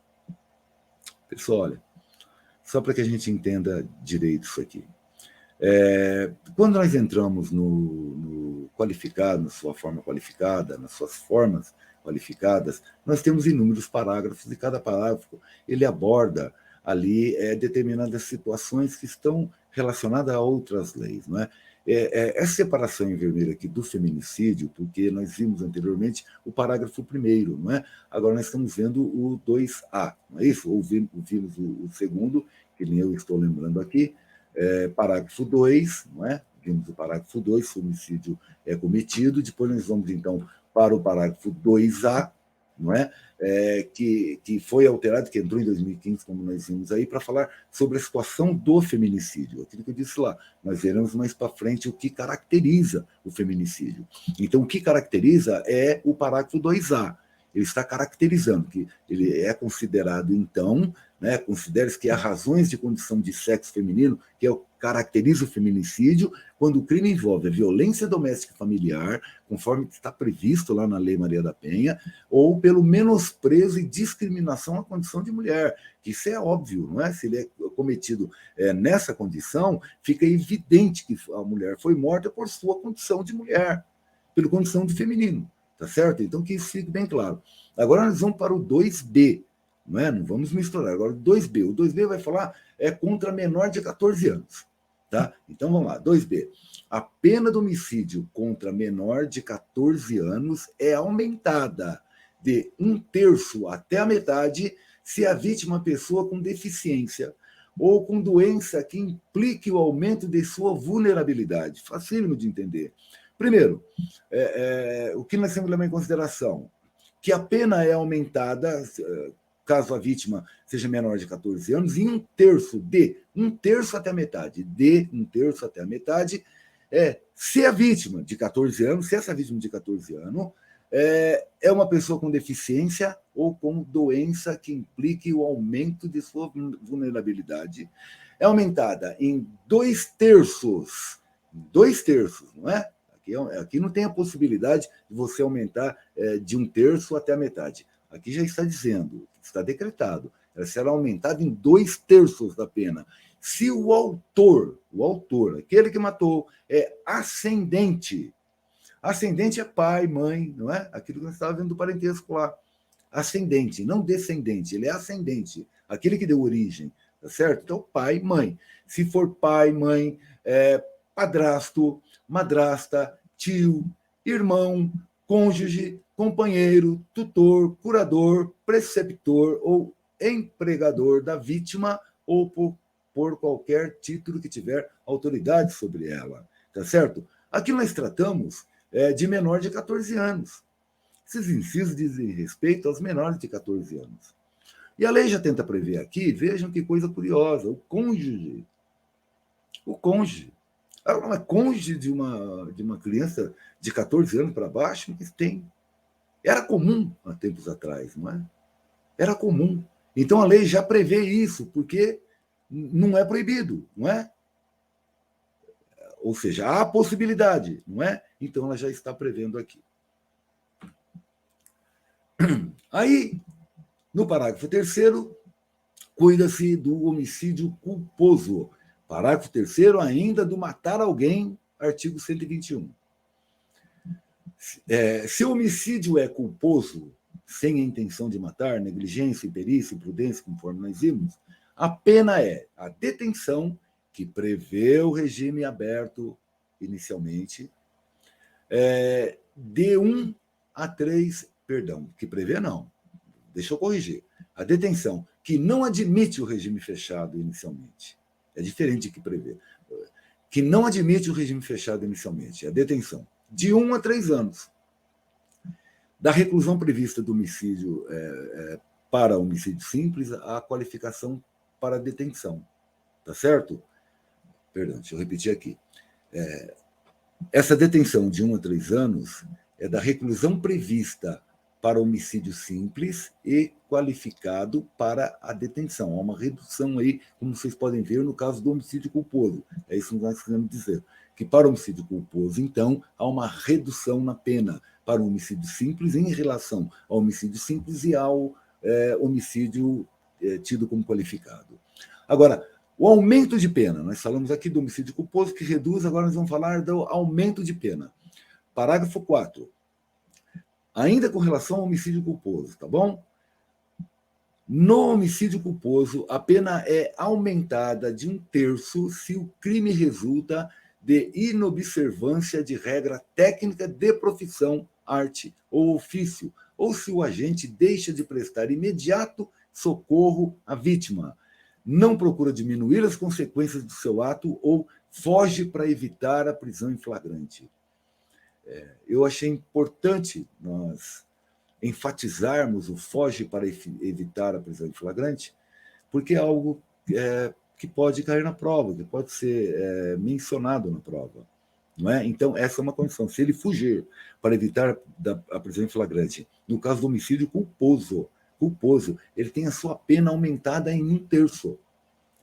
Pessoal, olha, só para que a gente entenda direito isso aqui. Quando nós entramos no qualificado, na sua forma qualificada, nas suas formas qualificadas, nós temos inúmeros parágrafos, e cada parágrafo ele aborda ali determinadas situações que estão relacionadas a outras leis, não é? Essa separação em vermelho aqui do feminicídio, porque nós vimos anteriormente o parágrafo 1º, não é? Agora nós estamos vendo o 2A, não é isso? Ouvimos o segundo, que nem eu estou lembrando aqui, parágrafo 2, não é? Vimos o parágrafo 2, o homicídio é cometido, depois nós vamos, então, para o parágrafo 2A, não é? Que foi alterado, que entrou em 2015, como nós vimos aí, para falar sobre a situação do feminicídio. Aquilo que eu disse lá, nós veremos mais para frente o que caracteriza o feminicídio. Então, o que caracteriza é o parágrafo 2A. Ele está caracterizando que ele é considerado, então, né, considera-se que há razões de condição de sexo feminino que caracteriza o feminicídio quando o crime envolve a violência doméstica e familiar, conforme está previsto lá na Lei Maria da Penha, ou pelo menosprezo e discriminação à condição de mulher, que isso é óbvio, não é? Se ele é cometido nessa condição, fica evidente que a mulher foi morta por sua condição de mulher, pela condição de feminino, tá certo? Então que isso fique bem claro. Agora nós vamos para o 2B, não vamos misturar. Agora, o 2B. O 2B vai falar contra menor de 14 anos. Tá? Então, vamos lá. 2B. A pena do homicídio contra menor de 14 anos é aumentada de 1/3 até a metade se a vítima é uma pessoa com deficiência ou com doença que implique o aumento de sua vulnerabilidade. Facílimo de entender. Primeiro, o que nós temos que levar em consideração? Que a pena é aumentada caso a vítima seja menor de 14 anos, em 1/3 até a metade, se a vítima de 14 anos, se essa vítima de 14 anos é uma pessoa com deficiência ou com doença que implique o aumento de sua vulnerabilidade, é aumentada em 2/3, não é? Aqui não tem a possibilidade de você aumentar de 1/3 até a metade. Aqui já está dizendo, está decretado, ela será aumentada em 2/3 da pena. Se o autor, aquele que matou, é ascendente é pai, mãe, não é? Aquilo que nós estávamos vendo do parentesco lá. Ascendente, não descendente, ele é ascendente, aquele que deu origem, tá certo? Então, pai, mãe. Se for pai, mãe, padrasto, madrasta, tio, irmão, cônjuge, companheiro, tutor, curador, preceptor ou empregador da vítima ou por qualquer título que tiver autoridade sobre ela, tá certo? Aqui nós tratamos de menor de 14 anos. Esses incisos dizem respeito aos menores de 14 anos. E a lei já tenta prever aqui, vejam que coisa curiosa, o cônjuge. Ela não é cônjuge de uma criança de 14 anos para baixo, mas tem. Era comum há tempos atrás, não é? Era comum. Então a lei já prevê isso, porque não é proibido, não é? Ou seja, há possibilidade, não é? Então ela já está prevendo aqui. Aí, no parágrafo 3º, cuida-se do homicídio culposo. Parágrafo 3º, ainda do matar alguém, artigo 121. Se o homicídio é culposo, sem a intenção de matar, negligência, imperícia, imprudência, conforme nós vimos, a pena é a detenção, que prevê o regime aberto inicialmente, de 1 a 3, que prevê não, deixa eu corrigir, a detenção, que não admite o regime fechado inicialmente, é diferente de que prevê, que não admite o regime fechado inicialmente, a detenção, de 1 a 3 anos. Da reclusão prevista do homicídio para homicídio simples, a qualificação para detenção. Tá certo? Perdão, deixa eu repetir aqui. Essa detenção de 1 a 3 anos é da reclusão prevista para homicídio simples e qualificado para a detenção. Há uma redução aí, como vocês podem ver, no caso do homicídio culposo. É isso que nós queremos dizer. Que para o homicídio culposo, então, há uma redução na pena para o homicídio simples em relação ao homicídio simples e ao homicídio tido como qualificado. Agora, o aumento de pena. Nós falamos aqui do homicídio culposo, que reduz, agora nós vamos falar do aumento de pena. Parágrafo 4. Ainda com relação ao homicídio culposo, tá bom? No homicídio culposo, a pena é aumentada de 1/3 se o crime resulta de inobservância de regra técnica de profissão, arte ou ofício, ou se o agente deixa de prestar imediato socorro à vítima, não procura diminuir as consequências do seu ato ou foge para evitar a prisão em flagrante. Eu achei importante nós enfatizarmos o foge para evitar a prisão em flagrante, porque é algo que pode cair na prova, que pode ser mencionado na prova. Não é? Então, essa é uma condição. Se ele fugir para evitar a prisão em flagrante, no caso do homicídio culposo, ele tem a sua pena aumentada em 1/3.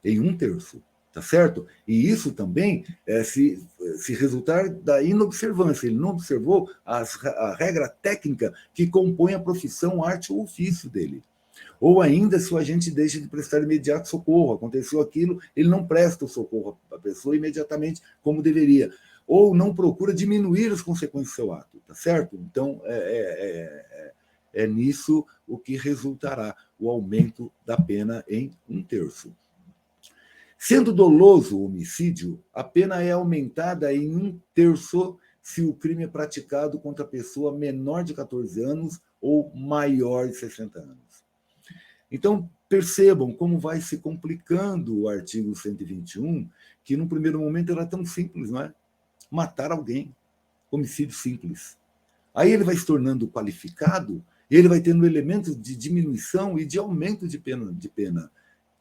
Em 1/3. Tá certo? E isso também se resultar da inobservância. Ele não observou a regra técnica que compõe a profissão, arte ou ofício dele. Ou ainda, se o agente deixa de prestar imediato socorro, aconteceu aquilo, ele não presta o socorro à pessoa imediatamente como deveria. Ou não procura diminuir as consequências do seu ato, tá certo? Então, é nisso o que resultará o aumento da pena em 1/3. Sendo doloso o homicídio, a pena é aumentada em 1/3 se o crime é praticado contra a pessoa menor de 14 anos ou maior de 60 anos. Então, percebam como vai se complicando o artigo 121, que no primeiro momento era tão simples, não é? Matar alguém, homicídio simples. Aí ele vai se tornando qualificado e ele vai tendo elementos de diminuição e de aumento de pena,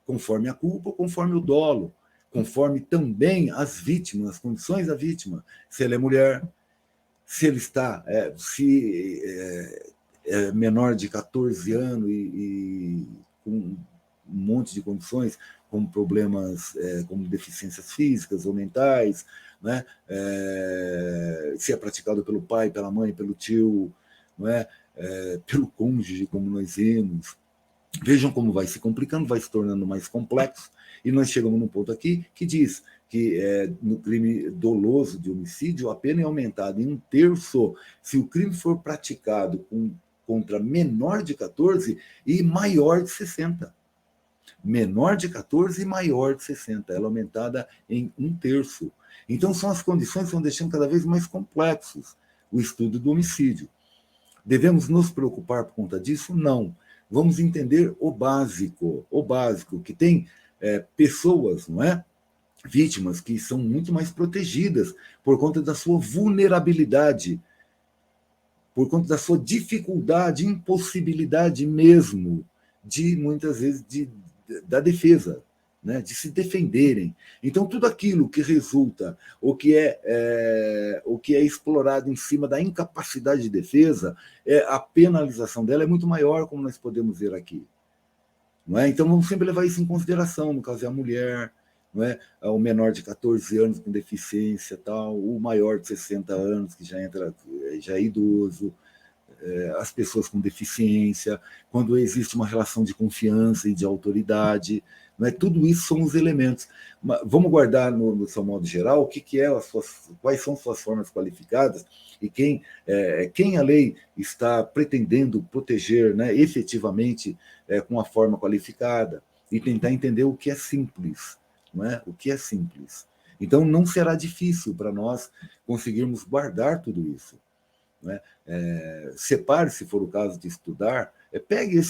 conforme a culpa, conforme o dolo, conforme também as vítimas, as condições da vítima. Se ela é mulher, se ele está, é menor de 14 anos e com um monte de condições, como problemas, como deficiências físicas ou mentais, né? Se é praticado pelo pai, pela mãe, pelo tio, não é? Pelo cônjuge, como nós vimos. Vejam como vai se complicando, vai se tornando mais complexo, e nós chegamos num ponto aqui que diz que no crime doloso de homicídio, a pena é aumentada em 1/3 se o crime for praticado contra menor de 14 e maior de 60. Menor de 14 e maior de 60. Ela é aumentada em 1/3. Então, são as condições que vão deixando cada vez mais complexos o estudo do homicídio. Devemos nos preocupar por conta disso? Não. Vamos entender o básico, que tem pessoas, não é? Vítimas que são muito mais protegidas por conta da sua vulnerabilidade, por conta da sua dificuldade, impossibilidade mesmo, muitas vezes, da defesa, né, de se defenderem. Então, tudo aquilo que resulta, o que é explorado em cima da incapacidade de defesa, a penalização dela é muito maior, como nós podemos ver aqui. Não é? Então, vamos sempre levar isso em consideração, no caso é a mulher, não é? O menor de 14 anos com deficiência, tal, o maior de 60 anos, que já é idoso, as pessoas com deficiência, quando existe uma relação de confiança e de autoridade, não é? Tudo isso são os elementos. Vamos guardar no seu modo geral o que quais são suas formas qualificadas e quem a lei está pretendendo proteger, né, efetivamente, com a forma qualificada, e tentar entender o que é simples, não é? O que é simples. Então, não será difícil para nós conseguirmos guardar tudo isso. Né? Separe, se for o caso de estudar, pegue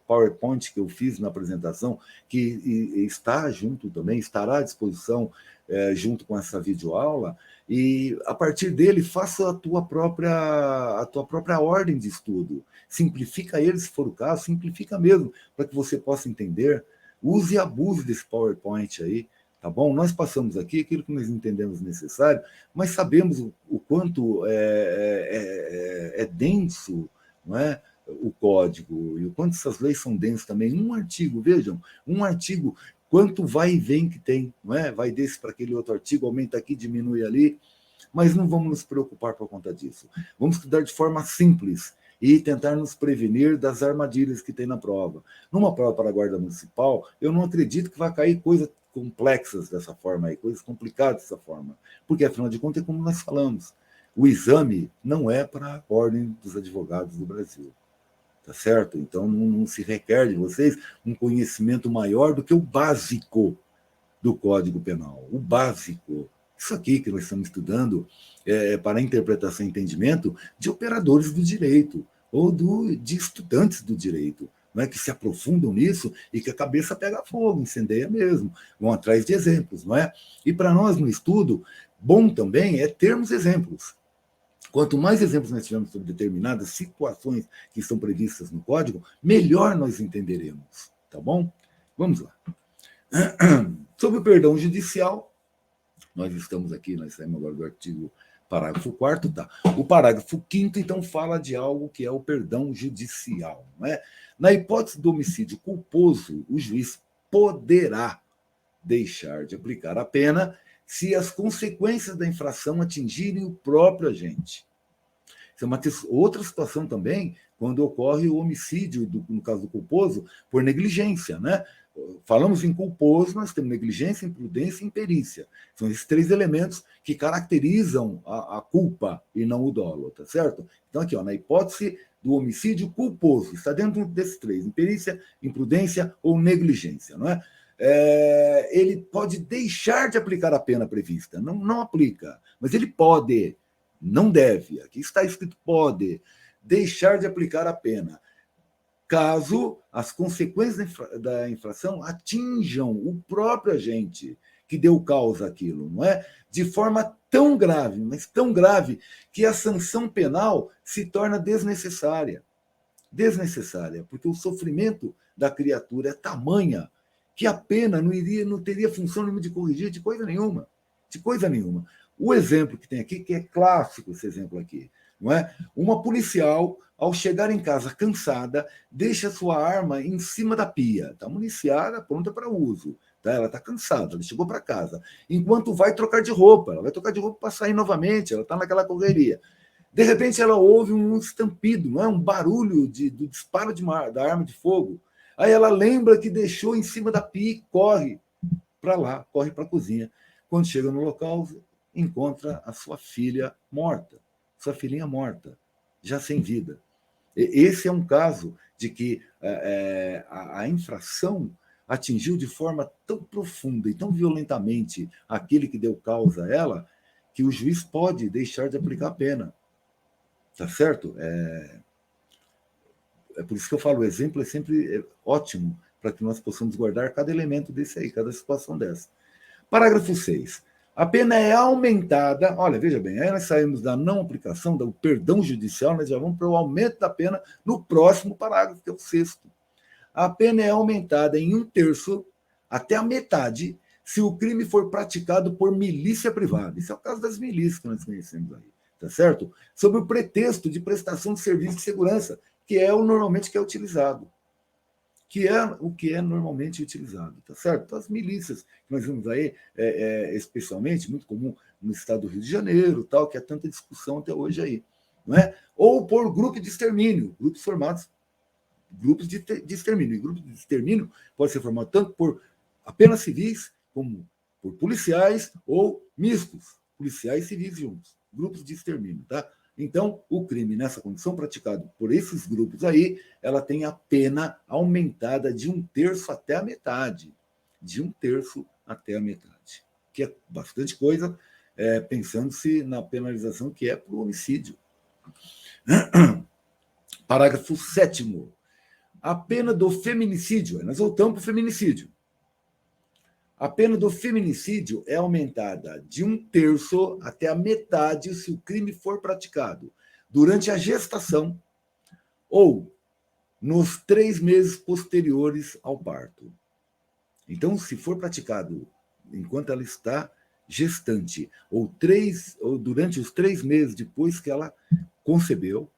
PowerPoint que eu fiz na apresentação, que está junto também, estará à disposição junto com essa videoaula, e a partir dele faça a tua própria ordem de estudo. Simplifica ele, se for o caso, simplifica mesmo, para que você possa entender. Use e abuse desse PowerPoint aí, tá bom? Nós passamos aqui aquilo que nós entendemos necessário, mas sabemos o quanto é denso, não é? O código, e o quanto essas leis são densas também. Um artigo, vejam, um artigo, quanto vai e vem que tem, não é? Vai desse para aquele outro artigo, aumenta aqui, diminui ali, mas não vamos nos preocupar por conta disso. Vamos estudar de forma simples e tentar nos prevenir das armadilhas que tem na prova. Numa prova para a Guarda Municipal, eu não acredito que vai cair coisas complexas dessa forma aí, coisas complicadas dessa forma, porque, afinal de contas, é como nós falamos, o exame não é para a Ordem dos Advogados do Brasil. Tá certo? Então, não se requer de vocês um conhecimento maior do que o básico do Código Penal. O básico. Isso aqui que nós estamos estudando para interpretação e entendimento de operadores do direito ou de estudantes do direito, não é? Que se aprofundam nisso e que a cabeça pega fogo, incendeia mesmo, vão atrás de exemplos. Não é? E para nós, no estudo, bom também é termos exemplos. Quanto mais exemplos nós tivermos sobre determinadas situações que estão previstas no código, melhor nós entenderemos, tá bom? Vamos lá. Sobre o perdão judicial, nós estamos aqui, nós saímos agora do artigo parágrafo 4º, tá? O parágrafo 5º, então, fala de algo que é o perdão judicial, não é? Na hipótese do homicídio culposo, o juiz poderá deixar de aplicar a pena se as consequências da infração atingirem o próprio agente. Isso é uma outra situação também, quando ocorre o homicídio, no caso do culposo, por negligência, né? Falamos em culposo, nós temos negligência, imprudência e imperícia. São esses três elementos que caracterizam a culpa e não o dolo, tá certo? Então, aqui, ó, na hipótese do homicídio culposo, está dentro desses três, imperícia, imprudência ou negligência, não é? Ele pode deixar de aplicar a pena prevista. Não aplica, mas ele pode, não deve. Aqui está escrito pode deixar de aplicar a pena, caso as consequências da infração atinjam o próprio agente que deu causa àquilo, não é? De forma tão grave, mas tão grave, que a sanção penal se torna desnecessária. Desnecessária, porque o sofrimento da criatura é tamanha que a pena não teria função nenhuma de corrigir de coisa nenhuma. De coisa nenhuma. O exemplo que tem aqui, que é clássico esse exemplo aqui, não é? Uma policial, ao chegar em casa cansada, deixa sua arma em cima da pia. Está municiada, pronta para uso. Tá? Ela está cansada, ela chegou para casa. Enquanto vai trocar de roupa, ela vai trocar de roupa para sair novamente, ela está naquela correria. De repente, ela ouve um estampido, não é? Um barulho do disparo da arma de fogo. Aí ela lembra que deixou em cima da pia e corre para lá, corre para a cozinha. Quando chega no local, encontra a sua filha morta, sua filhinha morta, já sem vida. Esse é um caso de que a infração atingiu de forma tão profunda e tão violentamente aquele que deu causa a ela, que o juiz pode deixar de aplicar a pena. Tá certo? É por isso que eu falo, o exemplo é sempre ótimo para que nós possamos guardar cada elemento desse aí, cada situação dessa. Parágrafo 6. A pena é aumentada, olha, veja bem, aí nós saímos da não aplicação, do perdão judicial, nós já vamos para o aumento da pena no próximo parágrafo, que é o 6º. A pena é aumentada em 1/3 até a metade se o crime for praticado por milícia privada. Isso é o caso das milícias que nós conhecemos aí, tá certo? Sob o pretexto de prestação de serviço de segurança, que é o normalmente que é utilizado. Que é o que é normalmente utilizado, tá certo? Então, as milícias que nós vemos aí, especialmente, muito comum no estado do Rio de Janeiro, tal, que há tanta discussão até hoje aí, não é? Ou por grupo de extermínio, grupos formados, grupos de extermínio. E grupos de extermínio pode ser formado tanto por apenas civis, como por policiais ou mistos, policiais e civis juntos, grupos de extermínio, tá? Então, o crime nessa condição praticado por esses grupos aí, ela tem a pena aumentada de 1/3 até a metade. De 1/3 até a metade. Que é bastante coisa, pensando-se na penalização que é para o homicídio. Parágrafo 7º. A pena do feminicídio, nós voltamos para o feminicídio. A pena do feminicídio é aumentada de 1/3 até a metade se o crime for praticado durante a gestação ou nos 3 meses posteriores ao parto. Então, se for praticado enquanto ela está gestante ou durante os 3 meses depois que ela concebeu,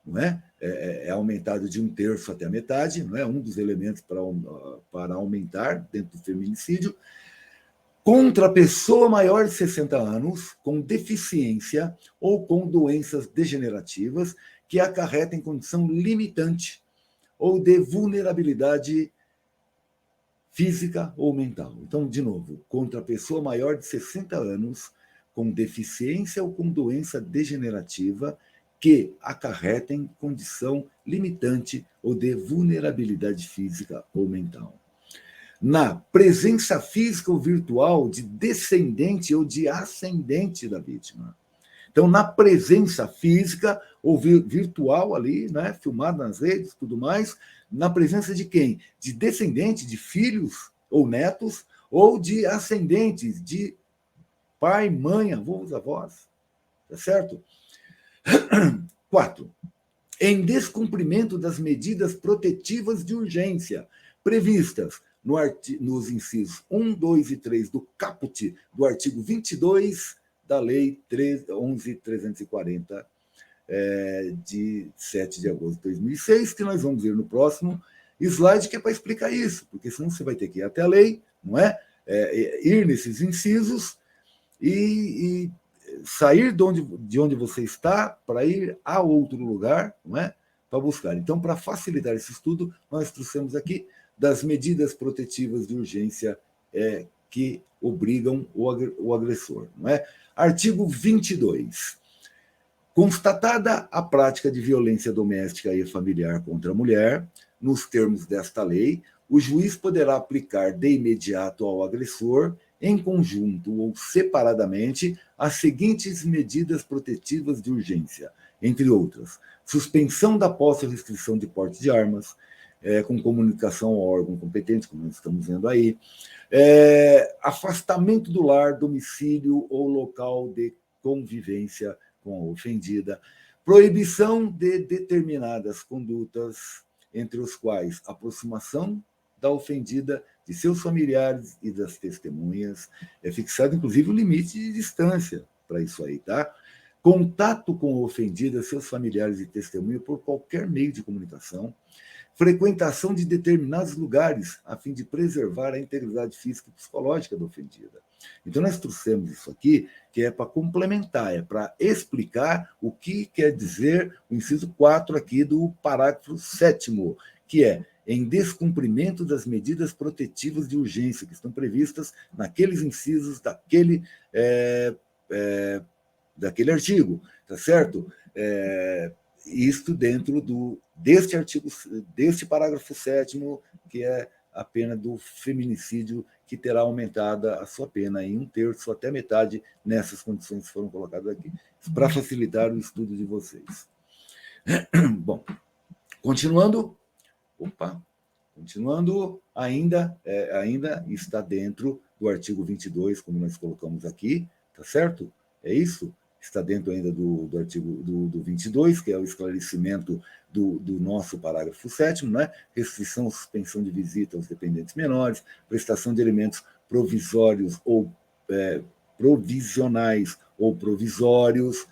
não é? É aumentado de 1/3 até a metade, não é? Um dos elementos para aumentar dentro do feminicídio, contra a pessoa maior de 60 anos, com deficiência ou com doenças degenerativas que acarretem condição limitante ou de vulnerabilidade física ou mental. Então, de novo, contra a pessoa maior de 60 anos, com deficiência ou com doença degenerativa que acarretem condição limitante ou de vulnerabilidade física ou mental. Na presença física ou virtual de descendente ou de ascendente da vítima. Então, na presença física ou virtual ali, né, filmado nas redes, tudo mais, na presença de quem? De descendente, de filhos ou netos, ou de ascendentes, de pai, mãe, avós, avós. Tá certo? 4. Em descumprimento das medidas protetivas de urgência previstas nos incisos 1, 2 e 3 do caput do artigo 22 da Lei 11.340, de 7 de agosto de 2006, que nós vamos ver no próximo slide, que é para explicar isso, porque senão você vai ter que ir até a lei, não é? Ir nesses incisos e sair de onde você está para ir a outro lugar, não é? Para buscar. Então, para facilitar esse estudo, nós trouxemos aqui das medidas protetivas de urgência que obrigam o agressor, não é? Artigo 22. Constatada a prática de violência doméstica e familiar contra a mulher, nos termos desta lei, o juiz poderá aplicar de imediato ao agressor, em conjunto ou separadamente, as seguintes medidas protetivas de urgência, entre outras: suspensão da posse ou restrição de porte de armas, com comunicação ao órgão competente, como nós estamos vendo aí, afastamento do lar, domicílio ou local de convivência com a ofendida, proibição de determinadas condutas, entre os quais aproximação da ofendida de seus familiares e das testemunhas. É fixado, inclusive, o limite de distância para isso aí, tá? Contato com a ofendida, seus familiares e testemunha por qualquer meio de comunicação, frequentação de determinados lugares, a fim de preservar a integridade física e psicológica da ofendida. Então, nós trouxemos isso aqui, que é para complementar, é para explicar o que quer dizer o inciso 4 aqui do parágrafo 7º, que é em descumprimento das medidas protetivas de urgência que estão previstas naqueles incisos daquele artigo, tá certo? Isto dentro deste artigo, deste parágrafo 7º, que é a pena do feminicídio, que terá aumentada a sua pena em 1/3 até metade nessas condições que foram colocadas aqui, para facilitar o estudo de vocês. Bom, continuando, ainda está dentro do artigo 22, como nós colocamos aqui, tá certo? É isso? Está dentro ainda do artigo do 22, que é o esclarecimento do nosso parágrafo 7º, né? Restrição ou suspensão de visita aos dependentes menores, prestação de alimentos provisórios ou provisionais ou provisórios,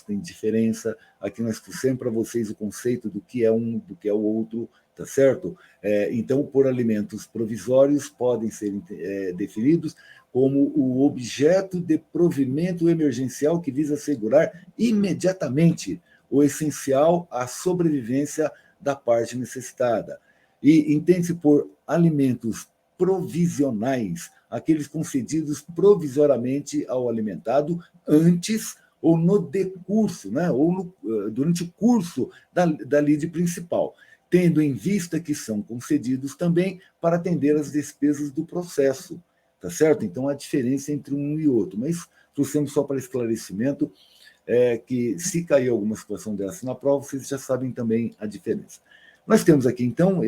tem diferença. Aqui nós trouxemos para vocês o conceito do que é um, do que é o outro, tá certo? Então, por alimentos provisórios podem ser definidos como o objeto de provimento emergencial que visa assegurar imediatamente o essencial à sobrevivência da parte necessitada. E entende-se por alimentos provisionais aqueles concedidos provisoriamente ao alimentado antes ou no decurso, né, ou durante o curso da lide principal, tendo em vista que são concedidos também para atender às despesas do processo. Tá certo? Então, a diferença entre um e outro. Mas trouxemos só para esclarecimento que se cair alguma situação dessa na prova, vocês já sabem também a diferença. Nós temos aqui, então,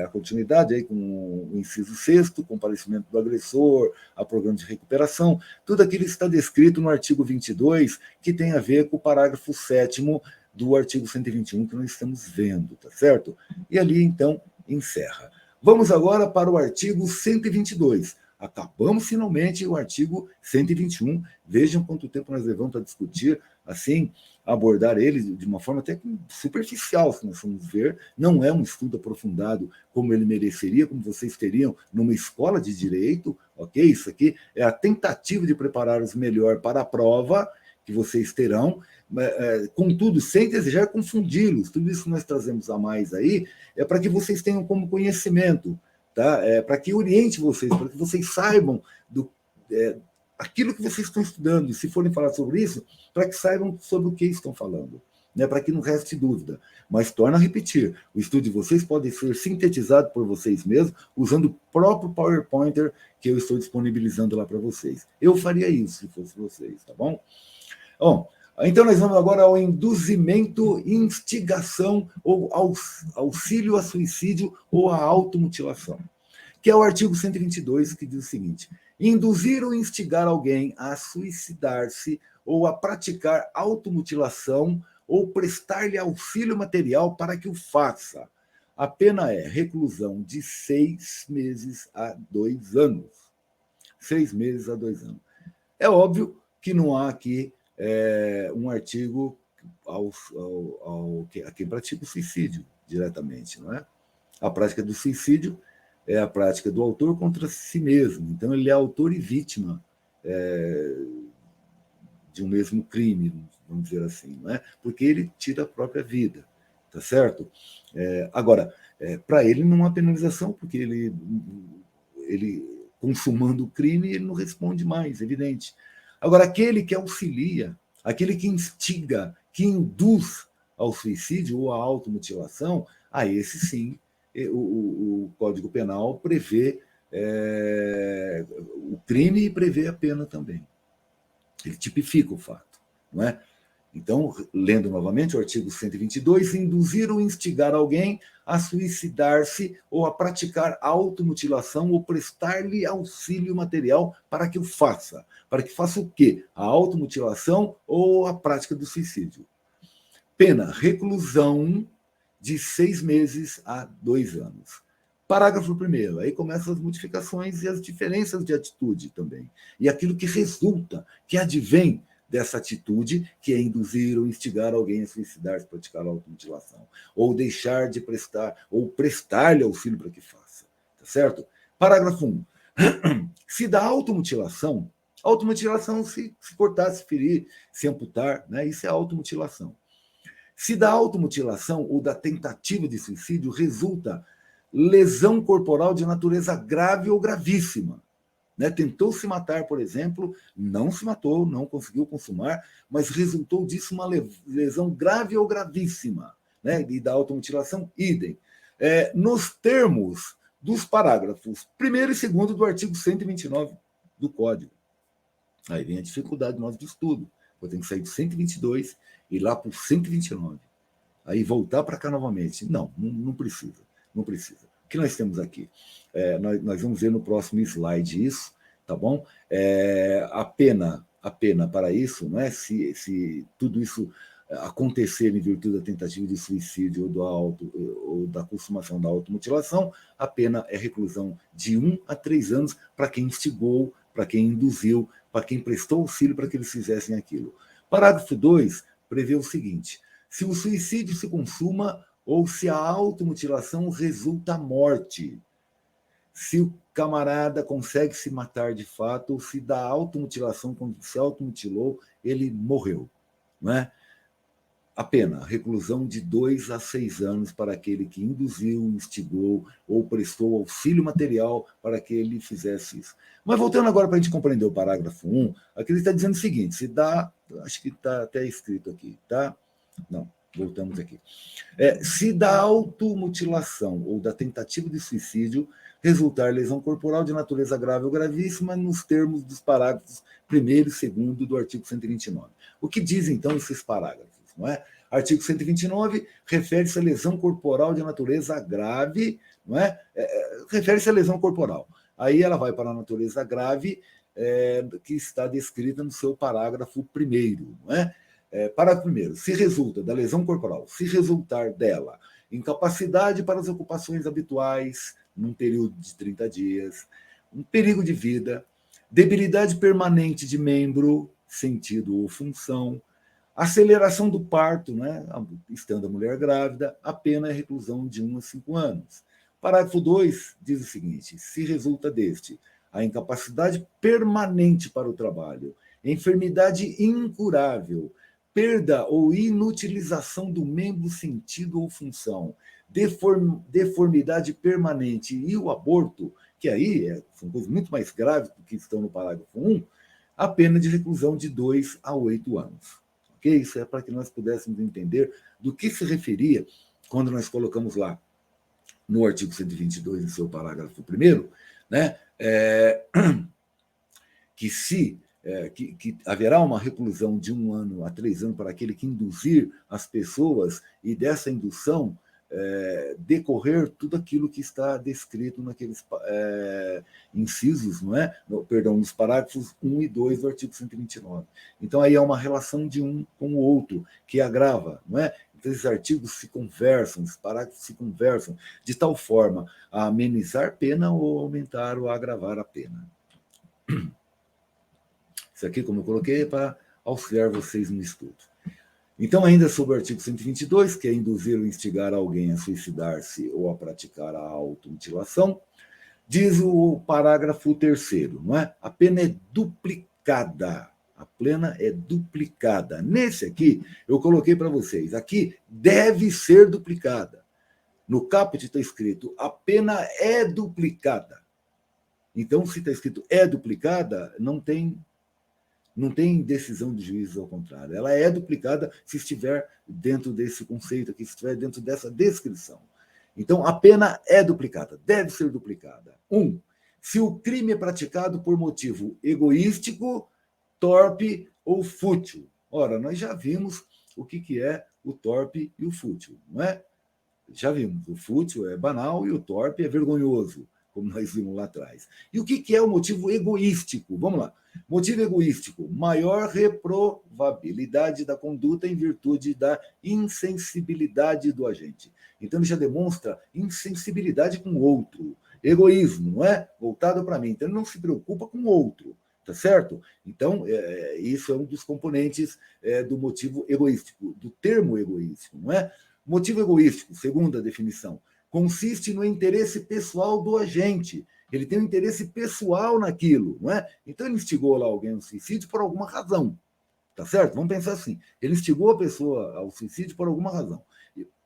a continuidade aí com o inciso 6º, comparecimento do agressor, a programa de recuperação, tudo aquilo está descrito no artigo 22, que tem a ver com o parágrafo 7º do artigo 121 que nós estamos vendo, tá certo? E ali, então, encerra. Vamos agora para o artigo 122. Acabamos finalmente o artigo 121. Vejam quanto tempo nós levamos para discutir, assim, abordar ele de uma forma até superficial, se nós formos ver. Não é um estudo aprofundado como ele mereceria, como vocês teriam numa escola de direito, ok? Isso aqui é a tentativa de preparar-os melhor para a prova que vocês terão, contudo, sem desejar confundi-los. Tudo isso que nós trazemos a mais aí é para que vocês tenham como conhecimento, tá? Para que oriente vocês, para que vocês saibam aquilo que vocês estão estudando, e se forem falar sobre isso, para que saibam sobre o que estão falando, né? Para que não reste dúvida. Mas torna a repetir, o estudo de vocês pode ser sintetizado por vocês mesmos, usando o próprio PowerPointer que eu estou disponibilizando lá para vocês. Eu faria isso se fosse vocês, tá bom? Bom, então nós vamos agora ao induzimento, instigação ou auxílio a suicídio ou a automutilação, que é o artigo 122, que diz o seguinte: induzir ou instigar alguém a suicidar-se ou a praticar automutilação ou prestar-lhe auxílio material para que o faça. A pena é reclusão de 6 meses a 2 anos. 6 meses a 2 anos. É óbvio que não há aqui um artigo a quem pratica o suicídio diretamente, não é? A prática do suicídio é a prática do autor contra si mesmo. Então, ele é autor e vítima de um mesmo crime, vamos dizer assim, não é? Porque ele tira a própria vida, tá certo? Agora, para ele não há penalização, porque ele consumando o crime, ele não responde mais, evidente. Agora, aquele que auxilia, aquele que instiga, que induz ao suicídio ou à automutilação, a esse sim, o Código Penal prevê o crime e prevê a pena também. Ele tipifica o fato, não é? Então, lendo novamente o artigo 122, induzir ou instigar alguém a suicidar-se ou a praticar automutilação ou prestar-lhe auxílio material para que o faça. Para que faça o quê? A automutilação ou a prática do suicídio. Pena, reclusão de 6 meses a 2 anos. Parágrafo 1º, aí começam as modificações e as diferenças de atitude também. E aquilo que resulta, que advém dessa atitude, que é induzir ou instigar alguém a suicidar-se, praticar automutilação, ou deixar de prestar, ou prestar-lhe auxílio para que faça. Tá certo? Parágrafo 1. Se da automutilação se cortar, se ferir, se amputar, né? Isso é automutilação. Se da automutilação ou da tentativa de suicídio resulta lesão corporal de natureza grave ou gravíssima, né? Tentou se matar, por exemplo, não se matou, não conseguiu consumar, mas resultou disso uma lesão grave ou gravíssima, né? E da automutilação, idem. Nos termos dos parágrafos 1º e 2º do artigo 129 do Código. Aí vem a dificuldade nossa de estudo. Eu tenho que sair do 122 e ir lá para o 129. Aí voltar para cá novamente. Não precisa. Não precisa. O que nós temos aqui? Nós vamos ver no próximo slide isso, tá bom? A pena para isso, não é? Se tudo isso acontecer em virtude da tentativa de suicídio ou da consumação da automutilação, a pena é reclusão de 1 a 3 anos para quem instigou, para quem induziu, para quem prestou auxílio para que eles fizessem aquilo. Parágrafo 2 prevê o seguinte: se o suicídio se consuma ou se a automutilação resulta a morte, se o camarada consegue se matar de fato, ou se da automutilação, quando se automutilou, ele morreu, não é? A pena, reclusão de 2 a 6 anos para aquele que induziu, instigou ou prestou auxílio material para que ele fizesse isso. Mas voltando agora para a gente compreender o parágrafo 1, aqui ele está dizendo o seguinte: se dá, acho que está até escrito aqui, tá? Não, voltamos aqui. Se da automutilação ou da tentativa de suicídio resultar lesão corporal de natureza grave ou gravíssima nos termos dos parágrafos 1º e 2º do artigo 129. O que dizem, então, esses parágrafos? Não é? Artigo 129 refere-se à lesão corporal de natureza grave, não é? Refere-se à lesão corporal. Aí ela vai para a natureza grave, que está descrita no seu parágrafo 1º, não é? Parágrafo 1º. Se resulta da lesão corporal, se resultar dela incapacidade para as ocupações habituais, num período de 30 dias, um perigo de vida, debilidade permanente de membro, sentido ou função, aceleração do parto, né, estando a mulher grávida, a pena é reclusão de 1 a 5 anos. Parágrafo 2 diz o seguinte: se resulta deste a incapacidade permanente para o trabalho, enfermidade incurável, perda ou inutilização do membro, sentido ou função, deformidade permanente e o aborto, que aí são coisas muito mais graves do que estão no parágrafo 1, a pena de reclusão de 2 a 8 anos. Okay? Isso é para que nós pudéssemos entender do que se referia quando nós colocamos lá no artigo 122, em seu parágrafo 1º, né, que haverá uma reclusão de 1 ano a 3 anos para aquele que induzir as pessoas e dessa indução decorrer tudo aquilo que está descrito naqueles incisos, não é? Perdão, nos parágrafos 1 e 2 do artigo 129. Então, aí há uma relação de um com o outro, que agrava, não é? Então, esses artigos se conversam, os parágrafos se conversam, de tal forma a amenizar pena ou aumentar ou agravar a pena. Isso aqui, como eu coloquei, é para auxiliar vocês no estudo. Então, ainda sobre o artigo 122, que é induzir ou instigar alguém a suicidar-se ou a praticar a automutilação, diz o parágrafo 3º, não é? A pena é duplicada. A pena é duplicada. Nesse aqui, eu coloquei para vocês, aqui deve ser duplicada. No caput está escrito, a pena é duplicada. Então, se está escrito é duplicada, não tem decisão de juízo ao contrário. Ela é duplicada se estiver dentro desse conceito aqui, se estiver dentro dessa descrição. Então, a pena é duplicada, deve ser duplicada. 1. Se o crime é praticado por motivo egoístico, torpe ou fútil. Ora, nós já vimos o que é o torpe e o fútil, não é? Já vimos, o fútil é banal e o torpe é vergonhoso, como nós vimos lá atrás. E o que é o motivo egoístico? Vamos lá. Motivo egoístico, maior reprovabilidade da conduta em virtude da insensibilidade do agente. Então, ele já demonstra insensibilidade com o outro. Egoísmo, não é? Voltado para mim. Então, ele não se preocupa com o outro, tá certo? Então, isso é um dos componentes do motivo egoístico, do termo egoístico, não é? Motivo egoístico, segundo a definição, consiste no interesse pessoal do agente. Ele tem um interesse pessoal naquilo, não é? Então, ele instigou lá alguém ao suicídio por alguma razão, tá certo? Vamos pensar assim. Ele instigou a pessoa ao suicídio por alguma razão.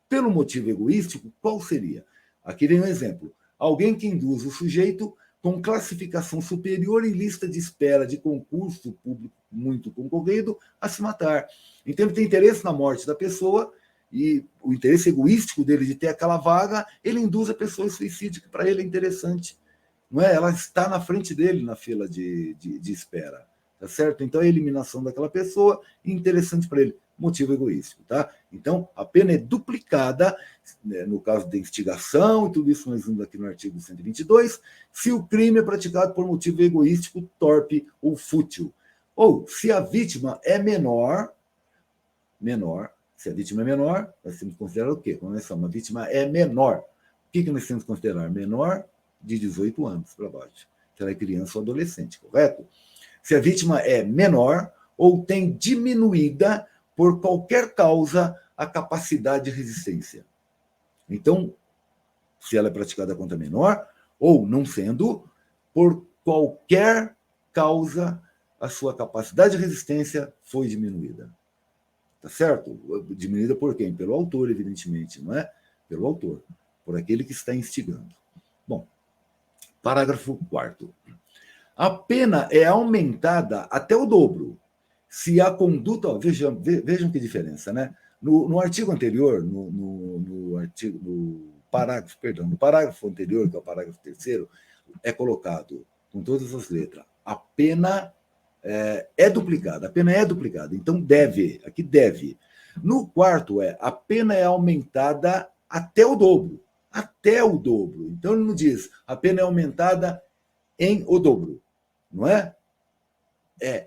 Pelo motivo egoístico, qual seria? Aqui vem um exemplo. Alguém que induz o sujeito com classificação superior em lista de espera de concurso público muito concorrido a se matar. Então, ele tem interesse na morte da pessoa e o interesse egoístico dele de ter aquela vaga, ele induz a pessoa ao suicídio, que para ele é interessante. Não é? Ela está na frente dele na fila de espera. Tá certo? Então, a eliminação daquela pessoa é interessante para ele. Motivo egoístico, tá? Então, a pena é duplicada, né, no caso da instigação, e tudo isso nós vimos aqui no artigo 122, se o crime é praticado por motivo egoístico, torpe ou fútil. Ou, se a vítima é menor, se a vítima é menor, nós temos que considerar o quê? Quando nós falamos, a vítima é menor. O que nós temos que considerar? Menor de 18 anos para baixo. Que ela é criança ou adolescente, correto? Se a vítima é menor ou tem diminuída por qualquer causa a capacidade de resistência. Então, se ela é praticada contra menor, ou não sendo, por qualquer causa a sua capacidade de resistência foi diminuída. Tá certo? Diminuída por quem? Pelo autor, evidentemente, não é? Pelo autor, por aquele que está instigando. Bom, parágrafo 4º. A pena é aumentada até o dobro se a conduta... Ó, vejam que diferença, né? No artigo anterior, no no parágrafo anterior, que é o parágrafo terceiro, é colocado com todas as letras, a pena é duplicada, a pena é duplicada, então deve, aqui deve. No quarto a pena é aumentada até o dobro, então ele não diz, a pena é aumentada em o dobro, não é?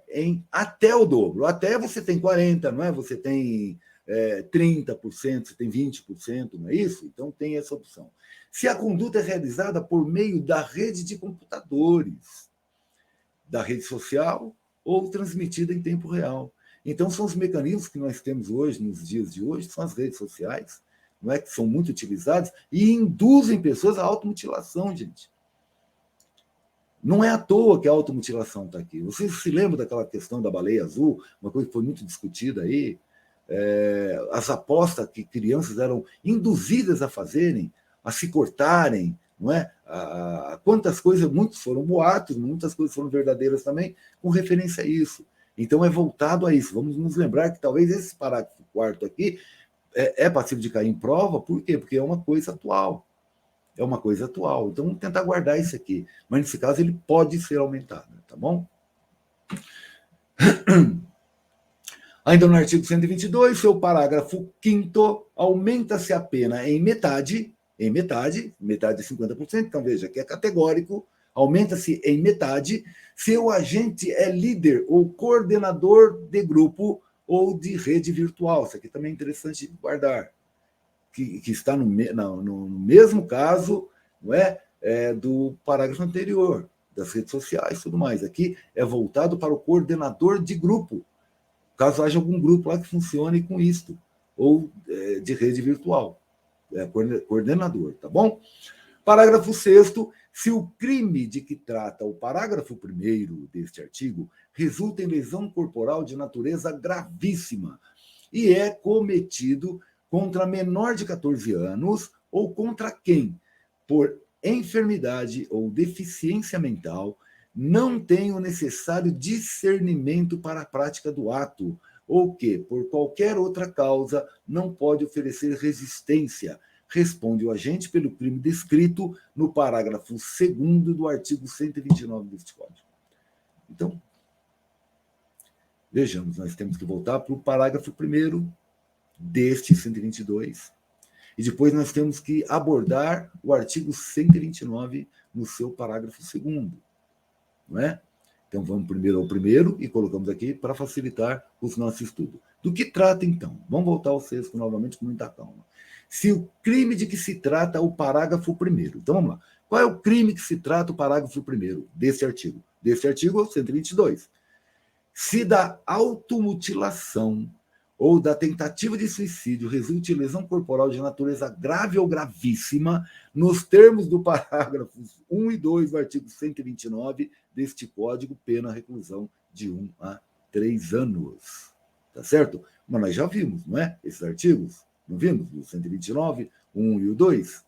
Em até o dobro, até você tem 40%, não é? Você tem 30%, você tem 20%, não é isso? Então tem essa opção. Se a conduta é realizada por meio da rede de computadores, da rede social ou transmitida em tempo real. Então, são os mecanismos que nós temos hoje, nos dias de hoje, são as redes sociais, não é? Que são muito utilizadas e induzem pessoas à automutilação, gente. Não é à toa que a automutilação está aqui. Vocês se lembram daquela questão da baleia azul, uma coisa que foi muito discutida aí? As apostas que crianças eram induzidas a fazerem, a se cortarem, não é? Quantas coisas, muitos foram boatos, muitas coisas foram verdadeiras também, com referência a isso. Então é voltado a isso. Vamos nos lembrar que talvez esse parágrafo quarto aqui é passível de cair em prova, por quê? Porque é uma coisa atual. É uma coisa atual. Então vamos tentar guardar isso aqui. Mas nesse caso ele pode ser aumentado, tá bom? Ainda no artigo 122, seu parágrafo 5º, aumenta-se a pena em metade de 50%, então veja que é categórico, aumenta-se em metade, se o agente é líder ou coordenador de grupo ou de rede virtual. Isso aqui também é interessante guardar, que está no mesmo caso, não do parágrafo anterior, das redes sociais e tudo mais. Aqui é voltado para o coordenador de grupo, caso haja algum grupo lá que funcione com isto, ou de rede virtual. Coordenador, tá bom? Parágrafo 6º, se o crime de que trata o parágrafo 1º deste artigo resulta em lesão corporal de natureza gravíssima e é cometido contra menor de 14 anos ou contra quem, por enfermidade ou deficiência mental, não tem o necessário discernimento para a prática do ato, ou que, por qualquer outra causa, não pode oferecer resistência, responde o agente pelo crime descrito no parágrafo 2º do artigo 129 deste Código. Então, vejamos, nós temos que voltar para o parágrafo 1º deste 122, e depois nós temos que abordar o artigo 129 no seu parágrafo 2º, não é? Então, vamos primeiro ao primeiro e colocamos aqui para facilitar os nossos estudos. Do que trata, então? Vamos voltar ao 6º novamente com muita calma. Se o crime de que se trata o parágrafo 1º. Então, vamos lá. Qual é o crime que se trata o parágrafo 1º deste artigo? Deste artigo é o 122. Se da automutilação ou da tentativa de suicídio resulte lesão corporal de natureza grave ou gravíssima, nos termos do parágrafos 1 e 2 do artigo 129 deste Código, pena reclusão de 1 a 3 anos. Tá certo? Mas nós já vimos, não é? Esses artigos? Não vimos? O 129, 1 e o 2?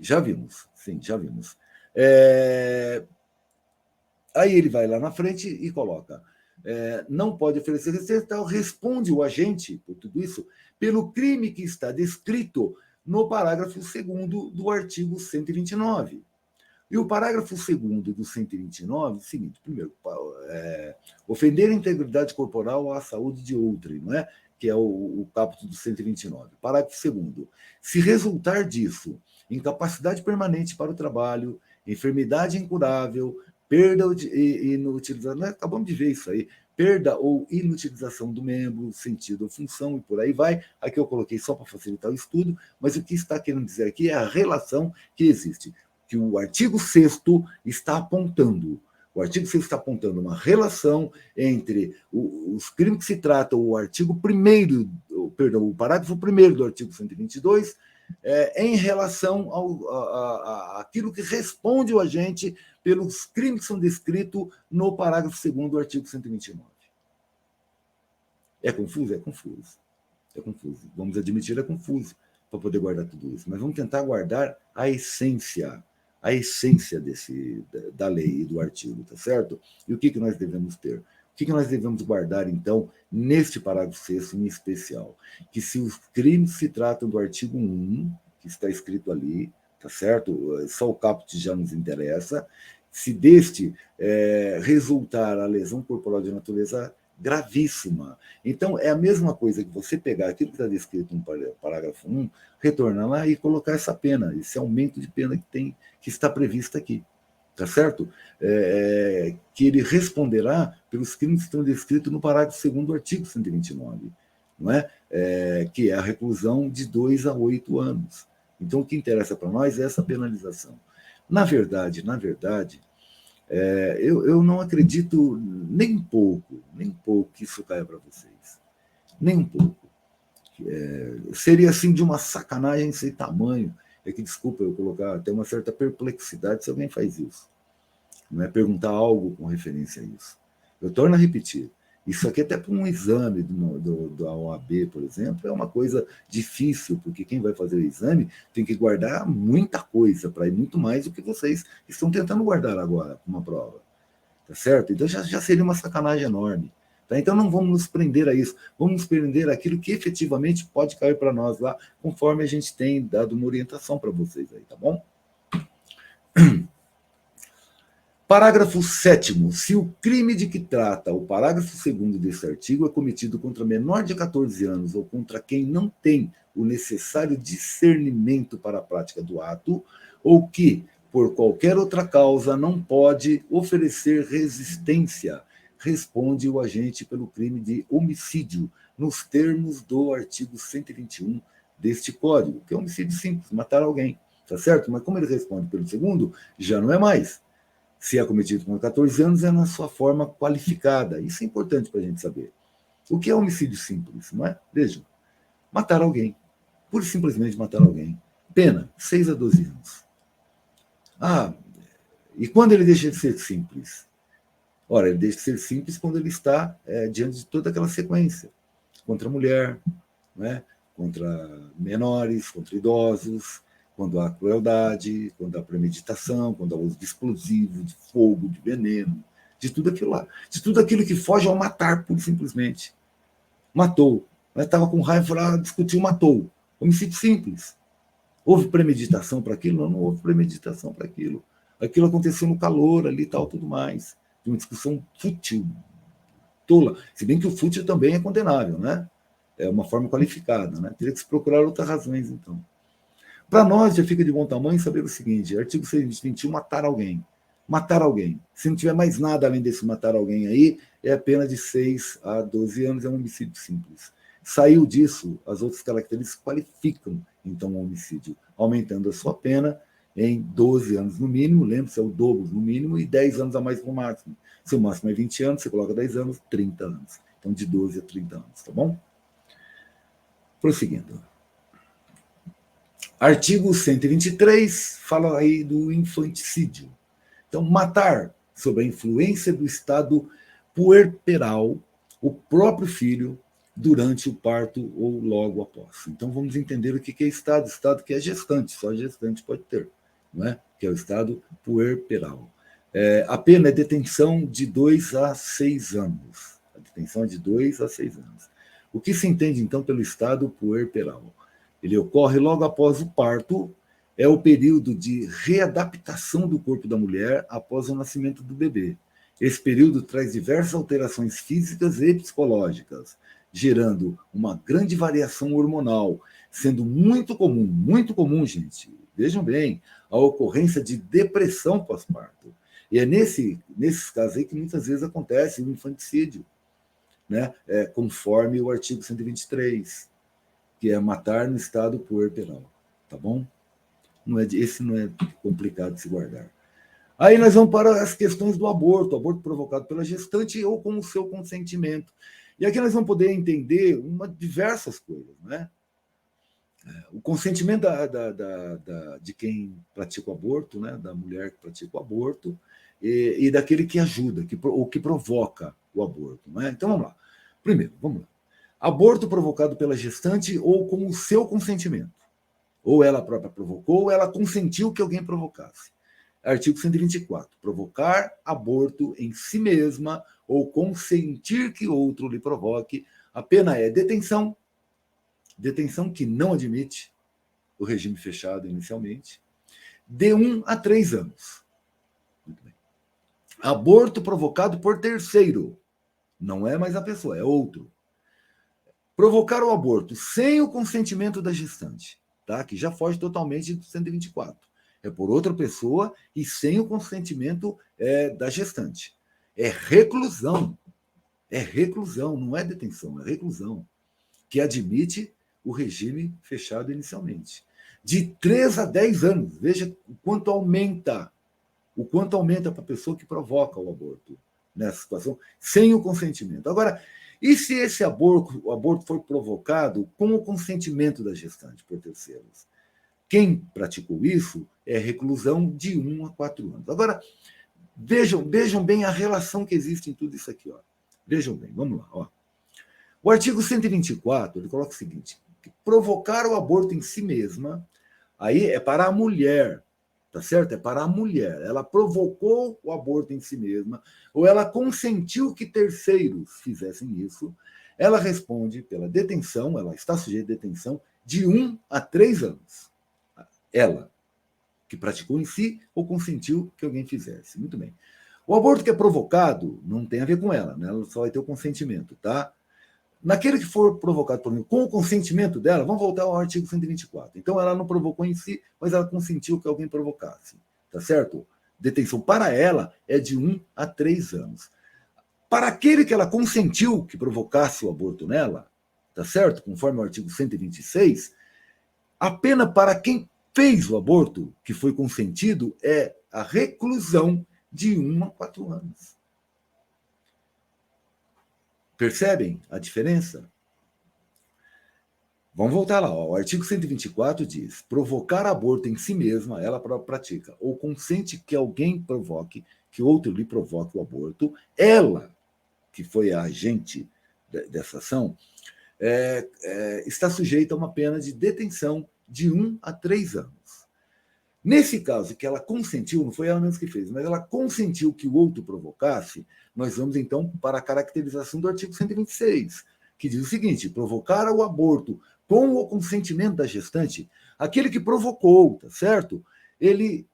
Já vimos, sim, já vimos. Aí ele vai lá na frente e coloca... não pode oferecer resistência, então responde o agente, por tudo isso, pelo crime que está descrito no parágrafo 2º do artigo 129. E o parágrafo 2º do 129 é o seguinte: primeiro, ofender a integridade corporal ou à saúde de outrem, não é? Que é o caput do 129. Parágrafo 2º. Se resultar disso incapacidade permanente para o trabalho, enfermidade incurável, perda ou inutilização, acabamos de ver isso aí, perda ou inutilização do membro, sentido ou função, e por aí vai. Aqui eu coloquei só para facilitar o estudo, mas o que está querendo dizer aqui é a relação que existe, que o artigo 6º está apontando. O artigo 6º está apontando uma relação entre os crimes que se tratam, o parágrafo 1º do artigo 122, em relação àquilo que responde o agente pelos crimes que são descritos no parágrafo 2º do artigo 129. É confuso? É confuso. É confuso. Vamos admitir, é confuso para poder guardar tudo isso. Mas vamos tentar guardar a essência da lei e do artigo, tá certo? E o que nós devemos ter? O que nós devemos guardar, então, neste parágrafo 6º em especial? Que se os crimes se tratam do artigo 1, que está escrito ali, tá certo? Só o caput já nos interessa. Se deste resultar a lesão corporal de natureza gravíssima. Então, é a mesma coisa que você pegar aquilo que está descrito no parágrafo 1, retornar lá e colocar essa pena, esse aumento de pena que está previsto aqui. Tá certo? Que ele responderá pelos crimes que estão descritos no parágrafo 2º do artigo 129, não é? Que é a reclusão de 2 a 8 anos. Então, o que interessa para nós é essa penalização. Na verdade, eu não acredito nem um pouco que isso caia para vocês. Nem um pouco. Seria assim de uma sacanagem sem tamanho. É que, desculpa eu colocar até uma certa perplexidade se alguém faz isso. Não é perguntar algo com referência a isso. Eu torno a repetir. Isso aqui até para um exame da OAB, por exemplo, é uma coisa difícil, porque quem vai fazer o exame tem que guardar muita coisa, para ir muito mais do que vocês estão tentando guardar agora com uma prova. Tá certo? Então já seria uma sacanagem enorme. Tá? Então não vamos nos prender a isso, vamos nos prender àquilo que efetivamente pode cair para nós lá, conforme a gente tem dado uma orientação para vocês aí, tá bom? Parágrafo 7º. Se o crime de que trata o parágrafo 2º deste artigo é cometido contra menor de 14 anos ou contra quem não tem o necessário discernimento para a prática do ato, ou que, por qualquer outra causa, não pode oferecer resistência, responde o agente pelo crime de homicídio, nos termos do artigo 121 deste Código, que é homicídio simples, matar alguém, tá certo? Mas como ele responde pelo segundo, já não é mais. Se é cometido com 14 anos, é na sua forma qualificada. Isso é importante para a gente saber. O que é homicídio simples, não é? Vejam, matar alguém. Pura e simplesmente matar alguém. Pena, 6 a 12 anos. E quando ele deixa de ser simples? Ora, ele deixa de ser simples quando ele está diante de toda aquela sequência. Contra a mulher, né? Contra menores, contra idosos, quando há crueldade, quando há premeditação, quando há uso de explosivo, de fogo, de veneno, de tudo aquilo lá. De tudo aquilo que foge ao matar, pura e simplesmente. Matou. Estava com raiva, discutiu, matou. Homicídio simples. Houve premeditação para aquilo? Não houve premeditação para aquilo. Aquilo aconteceu no calor ali e tal, tudo mais. De uma discussão fútil, tola. Se bem que o fútil também é condenável, né? É uma forma qualificada, né? Teria que se procurar outras razões, então. Para nós, já fica de bom tamanho saber o seguinte: artigo 621, matar alguém. Matar alguém. Se não tiver mais nada além desse matar alguém aí, é a pena de 6 a 12 anos, é um homicídio simples. Saiu disso, as outras características qualificam, então, o homicídio, aumentando a sua pena em 12 anos no mínimo, lembre-se, é o dobro no mínimo, e 10 anos a mais no máximo. Se o máximo é 20 anos, você coloca 10 anos, 30 anos. Então, de 12 a 30 anos, tá bom? Prosseguindo. Artigo 123 fala aí do infanticídio. Então, matar sob a influência do estado puerperal o próprio filho durante o parto ou logo após. Então, vamos entender o que é estado. Estado que é gestante, só gestante pode ter, não é? Que é o estado puerperal. A pena é detenção de 2 a 6 anos. A detenção é de 2 a 6 anos. O que se entende, então, pelo estado puerperal? Ele ocorre logo após o parto, é o período de readaptação do corpo da mulher após o nascimento do bebê. Esse período traz diversas alterações físicas e psicológicas, gerando uma grande variação hormonal, sendo muito comum, gente, vejam bem, a ocorrência de depressão pós-parto. E é nesses casos aí que muitas vezes acontece o infanticídio, né? Conforme o artigo 123, que é matar no estado puerperal, tá bom? Esse não é complicado de se guardar. Aí nós vamos para as questões do aborto provocado pela gestante ou com o seu consentimento. E aqui nós vamos poder entender diversas coisas, né? O consentimento de quem pratica o aborto, né? Da mulher que pratica o aborto, e daquele que ajuda, ou que provoca o aborto, né? Então vamos lá. Primeiro, vamos lá. Aborto provocado pela gestante ou com o seu consentimento. Ou ela própria provocou, ou ela consentiu que alguém provocasse. Artigo 124. Provocar aborto em si mesma ou consentir que outro lhe provoque. A pena é detenção que não admite, o regime fechado inicialmente, de 1 a 3 anos. Muito bem. Aborto provocado por terceiro. Não é mais a pessoa, é outro. Provocar o aborto sem o consentimento da gestante, tá? Que já foge totalmente do 124. É por outra pessoa e sem o consentimento da gestante. É reclusão. É reclusão, não é detenção, é reclusão, que admite o regime fechado inicialmente. De 3 a 10 anos. Veja o quanto aumenta para a pessoa que provoca o aborto nessa situação, sem o consentimento. Agora, e se esse o aborto for provocado com o consentimento da gestante por terceiros? Quem praticou isso é reclusão de 1 a 4 anos. Agora, vejam bem a relação que existe em tudo isso aqui. Ó. Vejam bem, vamos lá. Ó. O artigo 124, ele coloca o seguinte, que provocar o aborto em si mesma, aí é para a mulher, tá certo? É para a mulher. Ela provocou o aborto em si mesma, ou ela consentiu que terceiros fizessem isso, ela responde pela detenção, ela está sujeita à detenção de 1 a 3 anos. Ela, que praticou em si ou consentiu que alguém fizesse. Muito bem. O aborto que é provocado não tem a ver com ela, né? Ela só vai ter o consentimento, tá? Naquele que for provocado por mim, com o consentimento dela, vamos voltar ao artigo 124. Então, ela não provocou em si, mas ela consentiu que alguém provocasse. Tá certo? Detenção para ela é de 1 a 3 anos. Para aquele que ela consentiu que provocasse o aborto nela, tá certo? Conforme o artigo 126, a pena para quem fez o aborto, que foi consentido, é a reclusão de 1 a 4 anos. Percebem a diferença? Vamos voltar lá. Ó. O artigo 124 diz: provocar aborto em si mesma, ela própria pratica, ou consente que alguém provoque, que outro lhe provoque o aborto, ela, que foi a agente dessa ação, está sujeita a uma pena de detenção de 1 a 3 anos. Nesse caso, que ela consentiu, não foi ela mesma que fez, mas ela consentiu que o outro provocasse, nós vamos então para a caracterização do artigo 126, que diz o seguinte: provocar o aborto com o consentimento da gestante, aquele que provocou, tá certo? Ele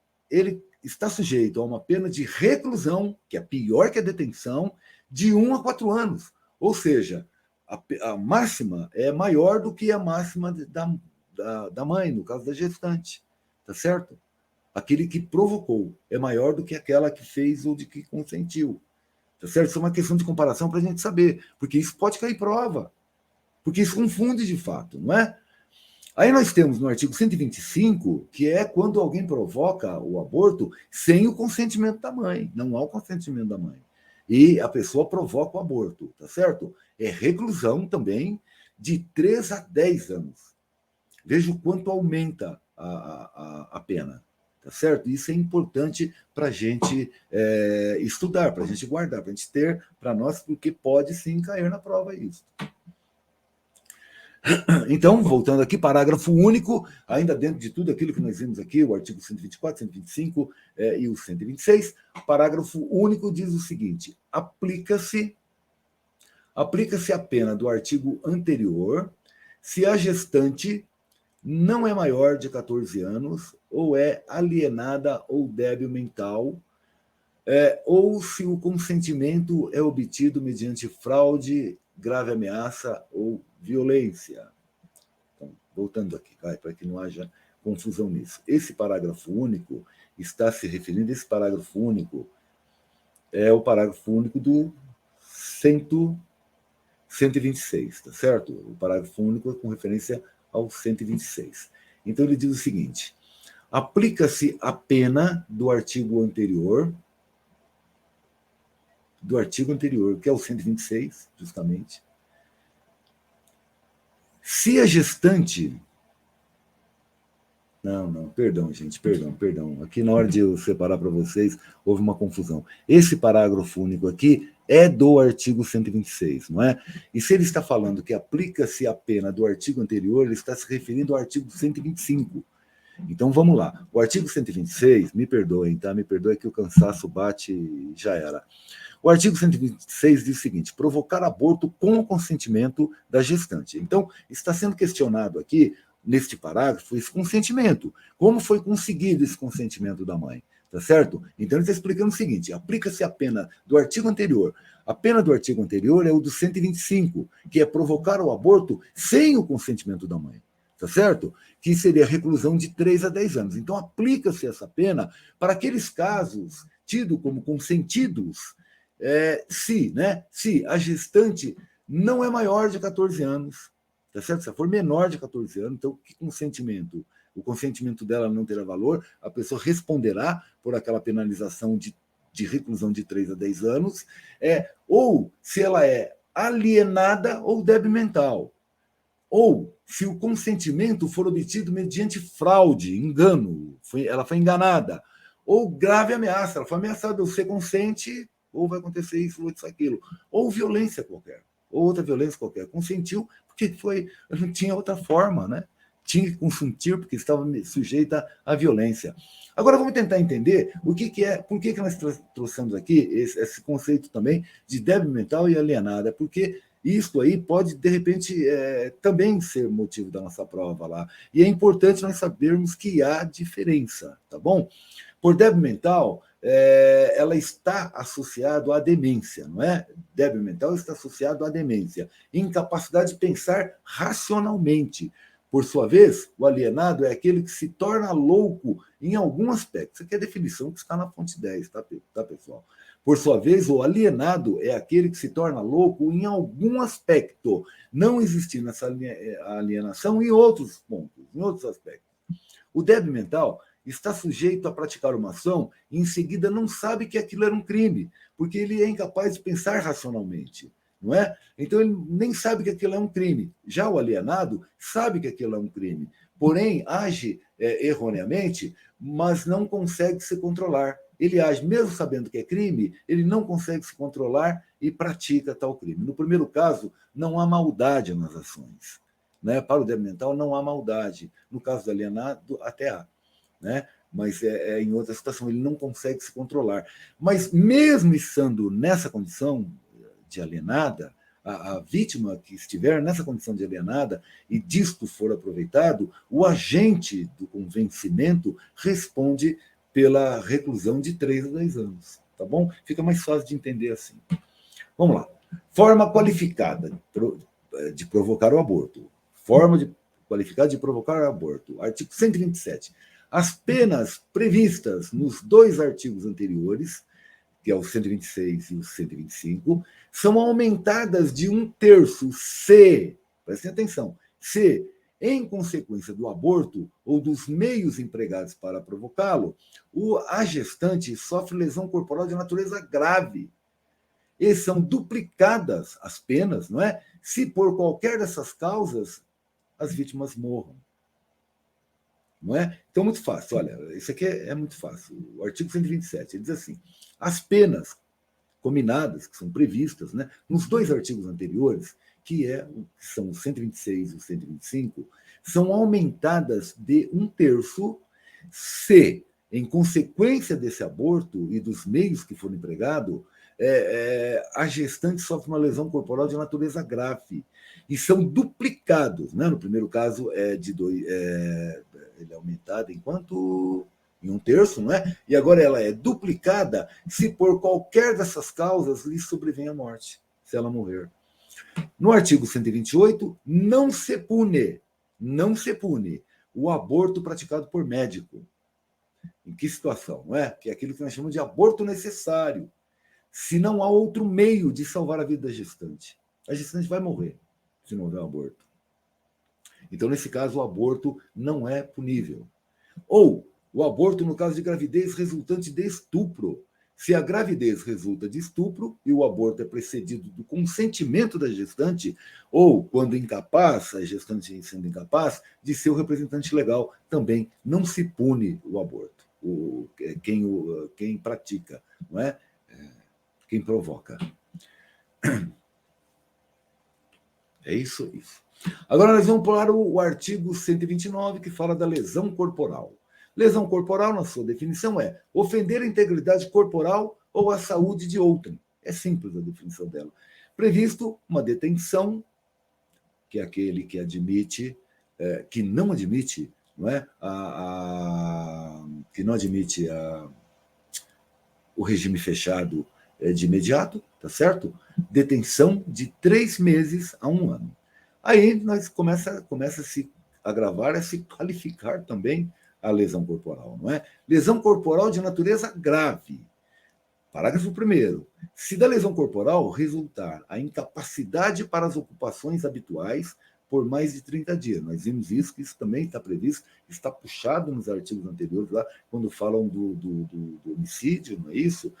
está sujeito a uma pena de reclusão, que é pior que a detenção, de 1 a 4 anos. Ou seja, a máxima é maior do que a máxima da mãe, no caso da gestante. Tá certo? Aquele que provocou é maior do que aquela que fez ou de que consentiu. Tá certo? Isso é uma questão de comparação para a gente saber, porque isso pode cair prova, porque isso confunde de fato, não é? Aí nós temos no artigo 125, que é quando alguém provoca o aborto sem o consentimento da mãe, não há o consentimento da mãe. E a pessoa provoca o aborto, tá certo? É reclusão também de 3 a 10 anos. Veja o quanto aumenta a pena, tá certo? Isso é importante para a gente estudar, para a gente guardar, para a gente ter para nós, porque pode sim cair na prova isso. Então, voltando aqui, parágrafo único, ainda dentro de tudo aquilo que nós vimos aqui, o artigo 124, 125 e o 126, parágrafo único diz o seguinte: aplica-se a pena do artigo anterior se a gestante não é maior de 14 anos, ou é alienada ou débil mental, ou se o consentimento é obtido mediante fraude, grave ameaça ou violência. Então, voltando aqui, para que não haja confusão nisso. Esse parágrafo único está se referindo, esse parágrafo único é o parágrafo único do 126, tá certo? O parágrafo único é com referência ao 126. Então, ele diz o seguinte: aplica-se a pena do artigo anterior, que é o 126, justamente, se a gestante... Não, perdão, gente, perdão. Aqui, na hora de eu separar para vocês, houve uma confusão. Esse parágrafo único aqui é do artigo 126, não é? E se ele está falando que aplica-se a pena do artigo anterior, ele está se referindo ao artigo 125. Então, vamos lá. O artigo 126, me perdoem, tá? Me perdoem que o cansaço bate e já era. O artigo 126 diz o seguinte: provocar aborto com o consentimento da gestante. Então, está sendo questionado aqui neste parágrafo, esse consentimento. Como foi conseguido esse consentimento da mãe? Tá certo? Então, ele está explicando o seguinte: aplica-se a pena do artigo anterior. A pena do artigo anterior é o do 125, que é provocar o aborto sem o consentimento da mãe. Tá certo? Que seria reclusão de 3 a 10 anos. Então, aplica-se essa pena para aqueles casos tidos como consentidos, se a gestante não é maior de 14 anos, tá certo? Se ela for menor de 14 anos, então, que consentimento? O consentimento dela não terá valor, a pessoa responderá por aquela penalização de reclusão de 3 a 10 anos, ou se ela é alienada ou débil mental, ou se o consentimento for obtido mediante fraude, engano, ela foi enganada, ou grave ameaça, ela foi ameaçada, você consente, ou vai acontecer isso, ou isso, aquilo, ou violência qualquer, ou outra violência qualquer. Consentiu porque não tinha outra forma, né? Tinha que consentir porque estava sujeita à violência. Agora vamos tentar entender o que é, por que nós trouxemos aqui esse conceito também de débil mental e alienada, porque isso aí pode, de repente, também ser motivo da nossa prova lá. E é importante nós sabermos que há diferença, tá bom? Por débil mental, ela está associada à demência, não é? Débil mental está associado à demência, incapacidade de pensar racionalmente. Por sua vez, o alienado é aquele que se torna louco em algum aspecto. Isso aqui é a definição que está na fonte 10, tá, pessoal? Por sua vez, o alienado é aquele que se torna louco em algum aspecto, não existindo essa alienação em outros pontos, em outros aspectos. O débil mental está sujeito a praticar uma ação e em seguida não sabe que aquilo era um crime, porque ele é incapaz de pensar racionalmente. Não é? Então ele nem sabe que aquilo é um crime. Já o alienado sabe que aquilo é um crime, porém age erroneamente, mas não consegue se controlar. Ele age, mesmo sabendo que é crime, ele não consegue se controlar e pratica tal crime. No primeiro caso, não há maldade nas ações. Né? Para o débil mental, não há maldade. No caso do alienado, até há. Né? Mas em outra situação, ele não consegue se controlar. Mas mesmo estando nessa condição de alienada, a vítima que estiver nessa condição de alienada e disto for aproveitado, o agente do convencimento responde pela reclusão de 3 a 10 anos. Tá bom? Fica mais fácil de entender assim. Vamos lá. Forma qualificada de provocar o aborto. Forma qualificada de provocar o aborto. Artigo 127. As penas previstas nos 2 artigos anteriores, que é o 126 e o 125, são aumentadas de 1/3 se, prestem atenção, se, em consequência do aborto ou dos meios empregados para provocá-lo, a gestante sofre lesão corporal de natureza grave. E são duplicadas as penas, não é? Se por qualquer dessas causas as vítimas morram. Não é? Então, muito fácil. Olha, isso aqui é muito fácil. O artigo 127, ele diz assim: as penas combinadas, que são previstas, né, nos 2 artigos anteriores, que são o 126 e o 125, são aumentadas de 1/3 se, em consequência desse aborto e dos meios que foram empregados, a gestante sofre uma lesão corporal de natureza grave. E são duplicados. Né? No primeiro caso, ele é aumentado em 1/3, não é? E agora ela é duplicada se por qualquer dessas causas lhe sobrevém a morte, se ela morrer. No artigo 128, não se pune o aborto praticado por médico. Em que situação? Não é? Que é aquilo que nós chamamos de aborto necessário. Se não há outro meio de salvar a vida da gestante. A gestante vai morrer se não houver um aborto. Então, nesse caso, o aborto não é punível. Ou o aborto no caso de gravidez resultante de estupro. Se a gravidez resulta de estupro e o aborto é precedido do consentimento da gestante, ou, quando incapaz, a gestante sendo incapaz, de seu representante legal, também não se pune o aborto. Quem pratica, não é? Quem provoca. É isso. Agora nós vamos para o artigo 129, que fala da lesão corporal. Lesão corporal, na sua definição, é ofender a integridade corporal ou a saúde de outrem. É simples a definição dela. Previsto uma detenção, que é aquele que admite que não admite, não é, que não admite o regime fechado de imediato, tá certo? Detenção de 3 meses a 1 ano. Aí nós começa a se agravar, a se qualificar também a lesão corporal, não é? Lesão corporal de natureza grave. Parágrafo 1º. Se da lesão corporal resultar a incapacidade para as ocupações habituais por mais de 30 dias. Nós vimos isso, que isso também está previsto, está puxado nos artigos anteriores lá, quando falam do homicídio, não é isso?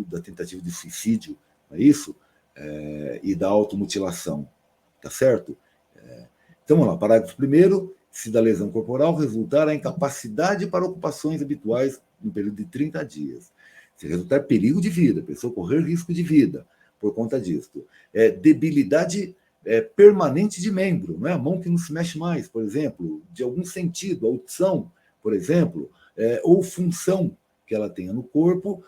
Da tentativa de suicídio, não é isso? E da automutilação, tá certo? Então, vamos lá, parágrafo 1º. Se da lesão corporal resultar a incapacidade para ocupações habituais no período de 30 dias. Se resultar perigo de vida, a pessoa correr risco de vida por conta disso. Debilidade permanente de membro, não é? A mão que não se mexe mais, por exemplo, de algum sentido, audição, por exemplo, ou função que ela tenha no corpo,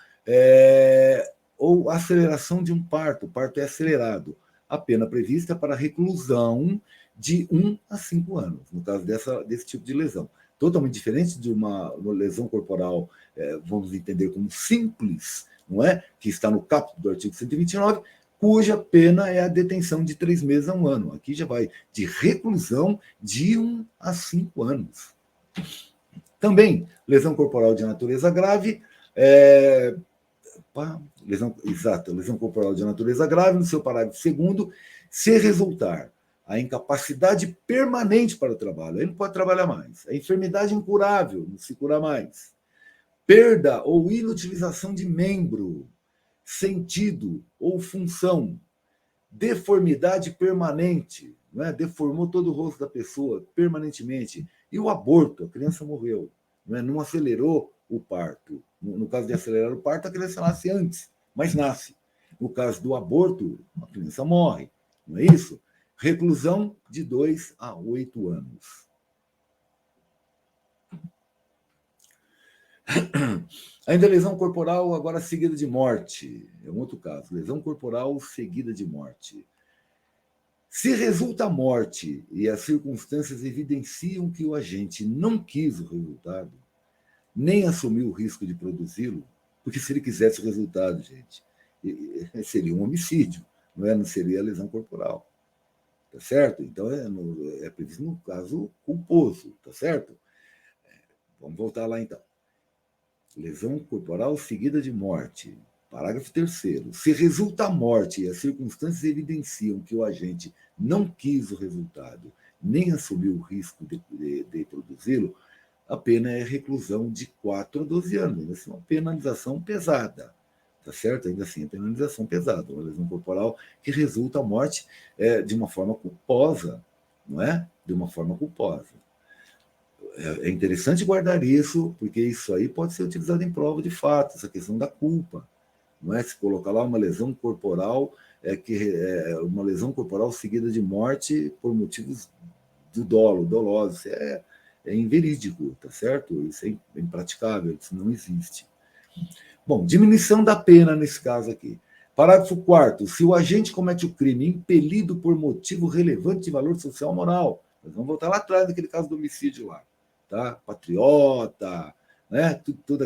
ou aceleração de um parto, o parto é acelerado. A pena prevista é para reclusão de 1 a 5 anos, no caso desse tipo de lesão. Totalmente diferente de uma lesão corporal, vamos entender como simples, não é? Que está no caput do artigo 129, cuja pena é a detenção de 3 meses a 1 ano. Aqui já vai de reclusão de 1 a 5 anos. Também, lesão corporal de natureza grave, lesão corporal de natureza grave, no seu parágrafo 2º, se resultar a incapacidade permanente para o trabalho, aí não pode trabalhar mais. A enfermidade incurável, não se cura mais. Perda ou inutilização de membro, sentido ou função. Deformidade permanente, não é? Deformou todo o rosto da pessoa permanentemente. E o aborto, a criança morreu, não é? Não acelerou o parto. No caso de acelerar o parto, a criança nasce antes, mas nasce. No caso do aborto, a criança morre, não é isso? Reclusão de 2 a 8 anos. Ainda lesão corporal agora seguida de morte. É um outro caso. Lesão corporal seguida de morte. Se resulta a morte e as circunstâncias evidenciam que o agente não quis o resultado, nem assumiu o risco de produzi-lo, porque se ele quisesse o resultado, gente, seria um homicídio, não seria lesão corporal. Tá certo? Então, é previsto no caso culposo, tá certo? Vamos voltar lá, então. Lesão corporal seguida de morte. Parágrafo 3º. Se resulta a morte e as circunstâncias evidenciam que o agente não quis o resultado, nem assumiu o risco de produzi-lo, a pena é reclusão de 4 a 12 anos. Ainda assim, uma penalização pesada. Tá certo? Ainda assim, a penalização pesada, uma lesão corporal que resulta a morte de uma forma culposa, não é? De uma forma culposa. É interessante guardar isso, porque isso aí pode ser utilizado em prova de fato, essa questão da culpa, não é? Se colocar lá uma lesão corporal, uma lesão corporal seguida de morte por motivos do doloso, isso é inverídico, tá certo? Isso é impraticável, isso não existe. Bom, diminuição da pena nesse caso aqui. Parágrafo 4º. Se o agente comete o crime impelido por motivo relevante de valor social ou moral, nós vamos voltar lá atrás daquele caso do homicídio lá, tá? Patriota, né? Tudo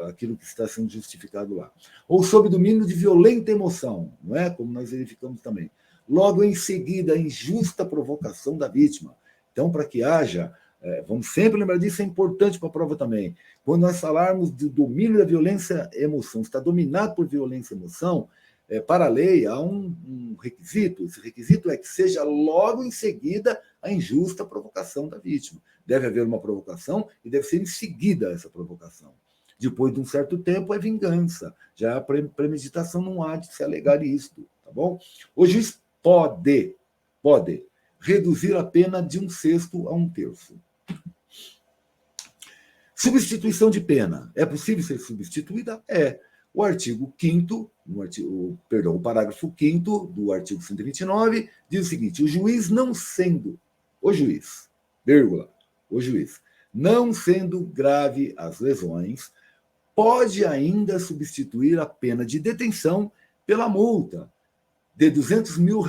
aquilo que está sendo justificado lá. Ou sob domínio de violenta emoção, não é? Como nós verificamos também. Logo em seguida, a injusta provocação da vítima. Então, para que haja vamos sempre lembrar disso, é importante para a prova também. Quando nós falarmos do domínio da violência e emoção, está dominado por violência e emoção, para a lei há um requisito. Esse requisito é que seja logo em seguida a injusta provocação da vítima. Deve haver uma provocação e deve ser em seguida essa provocação. Depois de um certo tempo é vingança. Já a premeditação não há de se alegar isto, tá bom? O juiz pode reduzir a pena de 1/6 a 1/3. Substituição de pena. É possível ser substituída? É. O artigo 5º, o parágrafo 5º do artigo 129 diz o seguinte: o juiz, não sendo grave as lesões, pode ainda substituir a pena de detenção pela multa de R$ 200 mil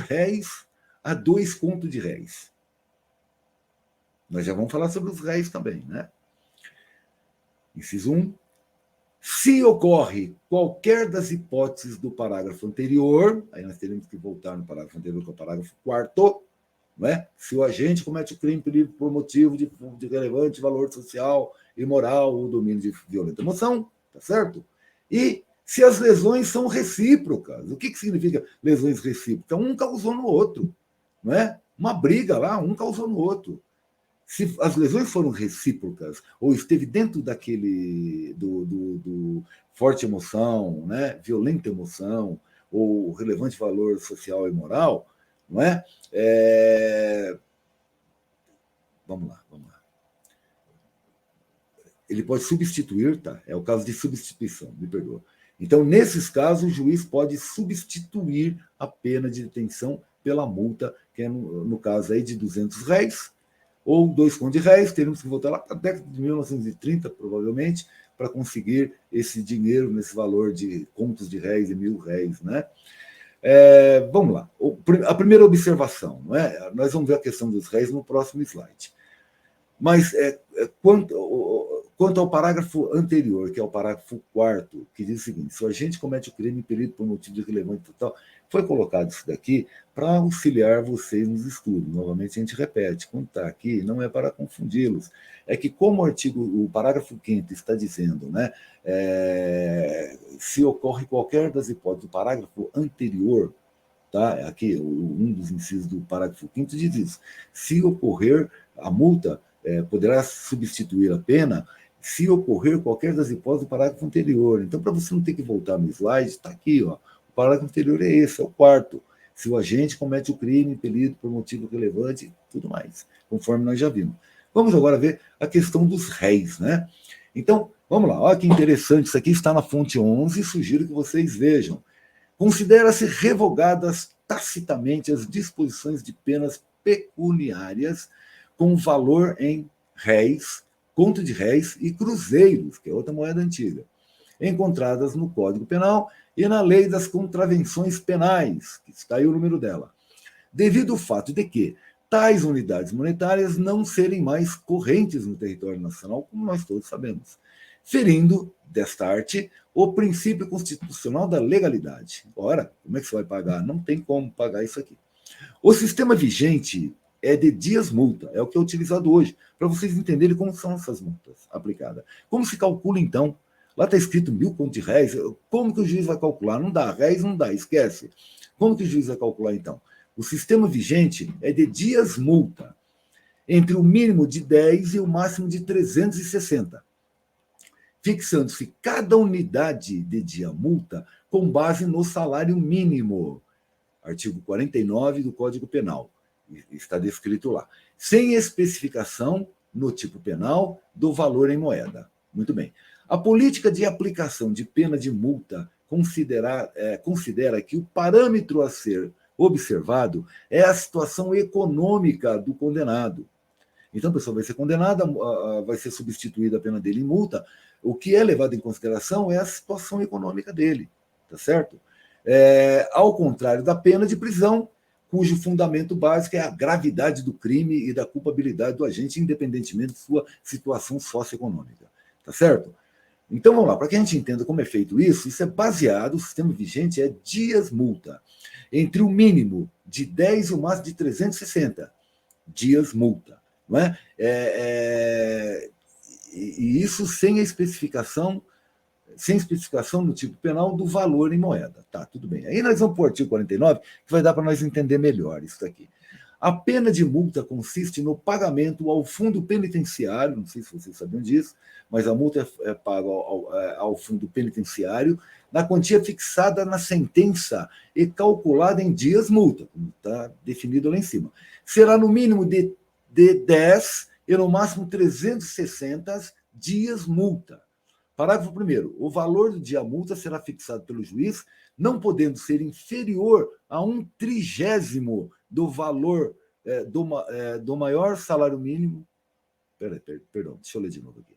a 2 contos de réis. Nós já vamos falar sobre os réis também, né? Inciso 1. Se ocorre qualquer das hipóteses do parágrafo anterior, aí nós teremos que voltar no parágrafo anterior, que é o parágrafo 4º, não é? Se o agente comete o crime por motivo de relevante valor social e moral ou domínio de violenta emoção, tá certo? E se as lesões são recíprocas. O que significa lesões recíprocas? Então, um causou no outro, não é? Uma briga lá, um causou no outro. Se as lesões foram recíprocas ou esteve dentro daquele do forte emoção, né, violenta emoção ou relevante valor social e moral, não é? Vamos lá. Ele pode substituir, tá? É o caso de substituição, me perdoa. Então, nesses casos, o juiz pode substituir a pena de detenção pela multa, que é, no caso aí, de R$200, ou 2 contos de réis, teremos que voltar lá para a década de 1930, provavelmente, para conseguir esse dinheiro nesse valor de contos de réis e R$1.000, né? Vamos lá. A primeira observação, não é? Nós vamos ver a questão dos réis no próximo slide. Mas quanto ao parágrafo anterior, que é o parágrafo 4º, que diz o seguinte: se o agente comete o crime impelido por motivo de relevante total, foi colocado isso daqui para auxiliar vocês nos estudos. Novamente, a gente repete, quando está aqui, não é para confundi-los. É que, como o parágrafo 5º está dizendo, né, se ocorre qualquer das hipóteses do parágrafo anterior, tá? Aqui, um dos incisos do parágrafo 5º diz isso: se ocorrer a multa, poderá substituir a pena se ocorrer qualquer das hipóteses do parágrafo anterior. Então, para você não ter que voltar no slide, está aqui, ó, o parágrafo anterior é esse, é o 4º. Se o agente comete o crime impelido por motivo relevante e tudo mais, conforme nós já vimos. Vamos agora ver a questão dos réis, né? Então, vamos lá, olha que interessante, isso aqui está na fonte 11, sugiro que vocês vejam. Considera-se revogadas tacitamente as disposições de penas pecuniárias com valor em réis, conto de réis e cruzeiros, que é outra moeda antiga, encontradas no Código Penal e na Lei das Contravenções Penais, que está aí o número dela, devido ao fato de que tais unidades monetárias não serem mais correntes no território nacional, como nós todos sabemos, ferindo, desta arte, o princípio constitucional da legalidade. Ora, como é que você vai pagar? Não tem como pagar isso aqui. O sistema vigente é de dias-multa, é o que é utilizado hoje, para vocês entenderem como são essas multas aplicadas. Como se calcula, então? Lá está escrito 1.000 contos de réis, como que o juiz vai calcular? Não dá, réis não dá, esquece. Como que o juiz vai calcular, então? O sistema vigente é de dias-multa, entre o mínimo de 10 e o máximo de 360, fixando-se cada unidade de dia-multa com base no salário mínimo. Artigo 49 do Código Penal. Está descrito lá. Sem especificação no tipo penal do valor em moeda. Muito bem. A política de aplicação de pena de multa considera que o parâmetro a ser observado é a situação econômica do condenado. Então, a pessoa vai ser condenada, vai ser substituída a pena dele em multa. O que é levado em consideração é a situação econômica dele, tá certo? Ao contrário da pena de prisão, cujo fundamento básico é a gravidade do crime e da culpabilidade do agente, independentemente de sua situação socioeconômica, tá certo? Então, vamos lá, para que a gente entenda como é feito isso é baseado, o sistema vigente é dias-multa, entre o mínimo de 10 e o máximo de 360 dias-multa, não é? E isso sem a especificação no tipo penal do valor em moeda. Tá, tudo bem. Aí nós vamos para o artigo 49, que vai dar para nós entender melhor isso aqui. A pena de multa consiste no pagamento ao fundo penitenciário, não sei se vocês sabiam disso, mas a multa é paga ao fundo penitenciário na quantia fixada na sentença e calculada em dias multa, como está definido lá em cima. Será no mínimo de 10 e no máximo 360 dias multa. Parágrafo 1º. O valor do dia multa será fixado pelo juiz, não podendo ser inferior a 1/30 do valor do maior salário mínimo. Perdão, deixa eu ler de novo aqui.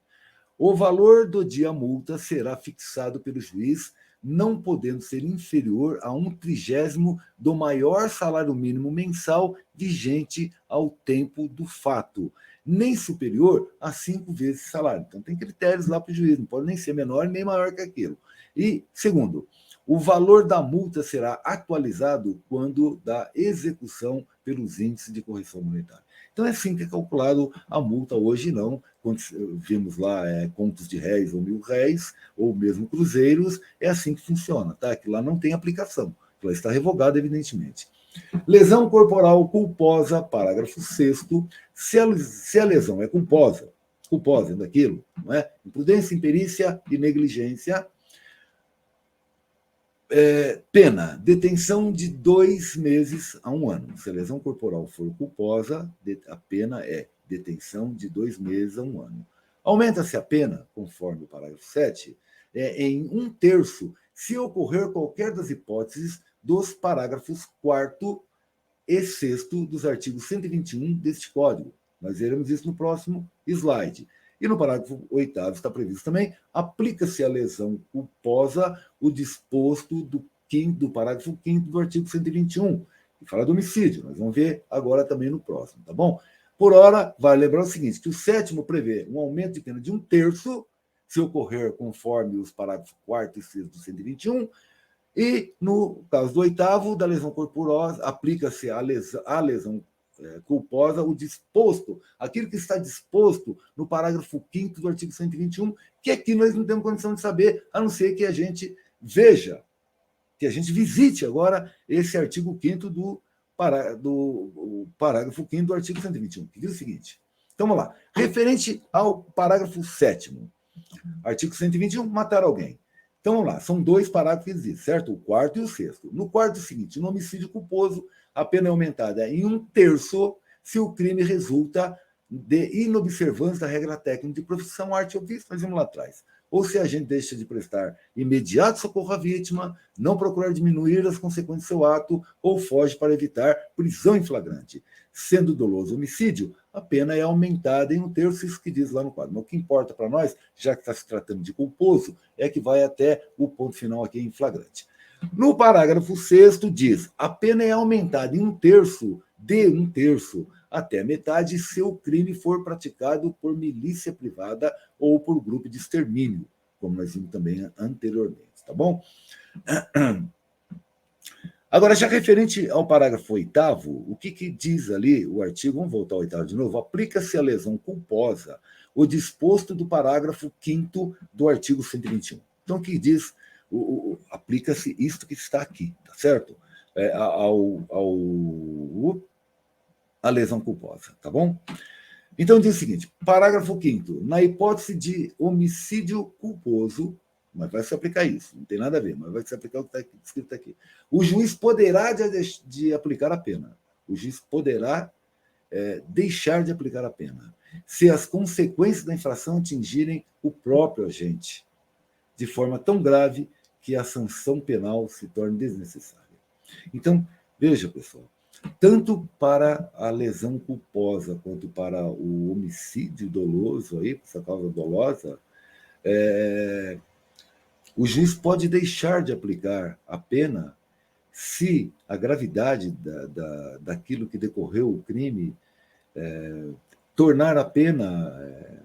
O valor do dia multa será fixado pelo juiz, não podendo ser inferior a 1/30 do maior salário mínimo mensal vigente ao tempo do fato, nem superior a 5 vezes salário. Então, tem critérios lá para o juiz, não pode nem ser menor nem maior que aquilo. E, segundo, o valor da multa será atualizado quando da execução pelos índices de correção monetária. Então, é assim que é calculado a multa hoje, não. Quando vimos lá contos de réis ou mil-réis, ou mesmo cruzeiros, é assim que funciona, tá? Que lá não tem aplicação. Ela está revogada, evidentemente. Lesão corporal culposa, parágrafo 6º. Se a lesão é culposa daquilo, não é? Imprudência, imperícia e negligência, pena, detenção de 2 meses a 1 ano. Se a lesão corporal for culposa, a pena é detenção de 2 meses a 1 ano. Aumenta-se a pena, conforme o parágrafo 7, em 1/3, se ocorrer qualquer das hipóteses dos parágrafos 4º e 6º dos artigos 121 deste Código. Nós veremos isso no próximo slide. E no parágrafo 8º está previsto também, aplica-se à lesão culposa o disposto do parágrafo 5º do artigo 121, que fala do homicídio. Nós vamos ver agora também no próximo, tá bom? Por hora, vale lembrar o seguinte, que o 7º prevê um aumento de pena de 1/3, se ocorrer conforme os parágrafos 4º e 6º do 121, e, no caso do 8º, da lesão corporosa, aplica-se à lesão culposa o disposto, aquilo que está disposto no parágrafo 5º do artigo 121, que aqui nós não temos condição de saber, a não ser que a gente veja, que a gente visite agora esse artigo 5º do parágrafo 5º do artigo 121, que diz o seguinte. Então, vamos lá. Referente ao parágrafo 7º, artigo 121, matar alguém. Então, vamos lá, são 2 parágrafos que dizem, certo? O 4º e o 6º. No 4º é o seguinte, no homicídio culposo, a pena é aumentada em 1/3 se o crime resulta de inobservância da regra técnica de profissão, arte ou ofício, nós vimos lá atrás. Ou se a gente deixa de prestar imediato socorro à vítima, não procurar diminuir as consequências do seu ato ou foge para evitar prisão em flagrante. Sendo doloso homicídio, a pena é aumentada em 1/3, isso que diz lá no quadro. Mas o que importa para nós, já que está se tratando de culposo, é que vai até o ponto final aqui em flagrante. No parágrafo 6º diz, a pena é aumentada em 1/3 até metade se o crime for praticado por milícia privada ou por grupo de extermínio, como nós vimos também anteriormente, tá bom? Agora, já referente ao parágrafo 8º, o que diz ali o artigo, vamos voltar ao 8º de novo, aplica-se à lesão culposa o disposto do parágrafo 5º do artigo 121. Então, o que diz, aplica-se isto que está aqui, tá certo? A lesão culposa, tá bom? Então, diz o seguinte, parágrafo 5º, na hipótese de homicídio culposo, mas vai se aplicar isso, não tem nada a ver, mas vai se aplicar o que está escrito aqui. O juiz poderá de aplicar a pena. O juiz poderá deixar de aplicar a pena, se as consequências da infração atingirem o próprio agente, de forma tão grave que a sanção penal se torne desnecessária. Então, veja, pessoal, tanto para a lesão culposa quanto para o homicídio doloso, aí, por essa causa dolosa, o juiz pode deixar de aplicar a pena se a gravidade daquilo que decorreu o crime tornar a pena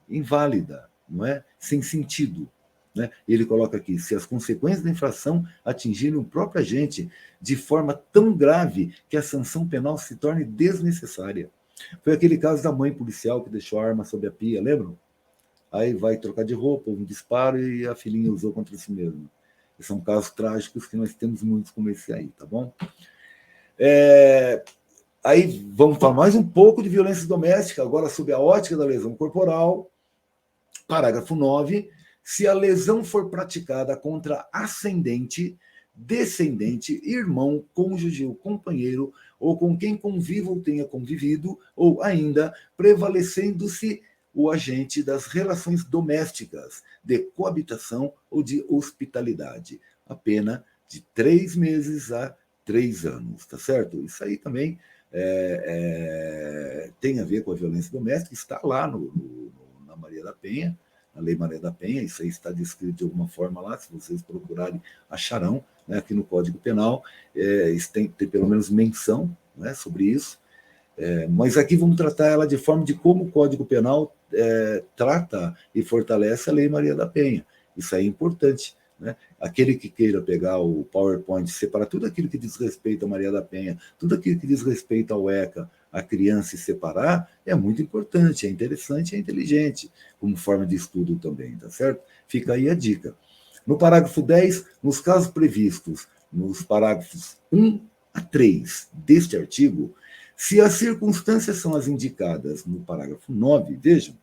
inválida, não é? Sem sentido. Né? Ele coloca aqui, se as consequências da infração atingirem o próprio agente de forma tão grave que a sanção penal se torne desnecessária. Foi aquele caso da mãe policial que deixou a arma sob a pia, lembram? Aí vai trocar de roupa, um disparo e a filhinha usou contra si mesma. São casos trágicos que nós temos muitos como esse aí, tá bom? Aí vamos falar mais um pouco de violência doméstica, agora sob a ótica da lesão corporal. Parágrafo 9. Se a lesão for praticada contra ascendente, descendente, irmão, cônjuge ou companheiro, ou com quem conviva ou tenha convivido, ou ainda prevalecendo-se o agente das relações domésticas, de coabitação ou de hospitalidade. A pena de 3 meses a 3 anos, tá certo? Isso aí também tem a ver com a violência doméstica, está lá na Maria da Penha, na Lei Maria da Penha, isso aí está descrito de alguma forma lá, se vocês procurarem, acharão, né, aqui no Código Penal, tem pelo menos menção, né, sobre isso. Mas aqui vamos tratar ela de forma de como o Código Penal trata e fortalece a Lei Maria da Penha. Isso aí é importante, né? Aquele que queira pegar o PowerPoint, separar tudo aquilo que diz respeito a Maria da Penha, tudo aquilo que diz respeito ao ECA, a criança, e separar, é muito importante, é interessante, é inteligente, como forma de estudo também, tá certo? Fica aí a dica. No parágrafo 10, nos casos previstos nos parágrafos 1 a 3 deste artigo, se as circunstâncias são as indicadas no parágrafo 9, vejam,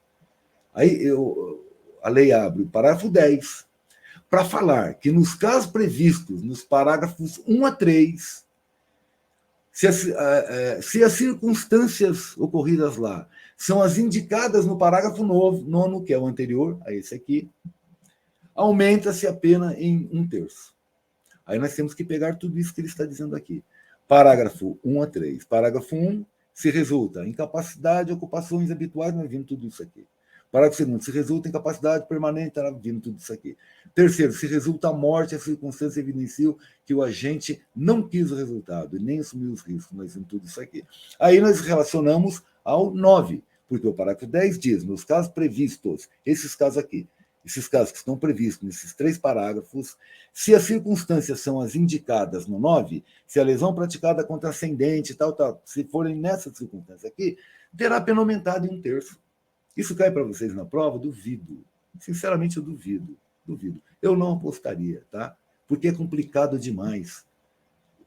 aí a lei abre o parágrafo 10 para falar que nos casos previstos nos parágrafos 1 a 3, se as circunstâncias ocorridas lá são as indicadas no parágrafo 9, que é o anterior a esse aqui, aumenta-se a pena em 1/3. Aí nós temos que pegar tudo isso que ele está dizendo aqui. Parágrafo 1 a 3. Parágrafo 1, se resulta incapacidade, ocupações habituais, nós vimos tudo isso aqui. Parágrafo 2, se resulta incapacidade permanente, nós vimos tudo isso aqui. Terceiro, se resulta a morte, a circunstância evidencia que o agente não quis o resultado e nem assumiu os riscos, nós vimos tudo isso aqui. Aí nós relacionamos ao 9, porque o parágrafo 10 diz, nos casos previstos, esses casos aqui, esses casos que estão previstos nesses 3 parágrafos, se as circunstâncias são as indicadas no 9, se a lesão praticada contra ascendente, tal, se forem nessas circunstâncias aqui, terá pena aumentada em 1/3. Isso cai para vocês na prova? Duvido. Sinceramente, eu duvido. Eu não apostaria, tá? Porque é complicado demais.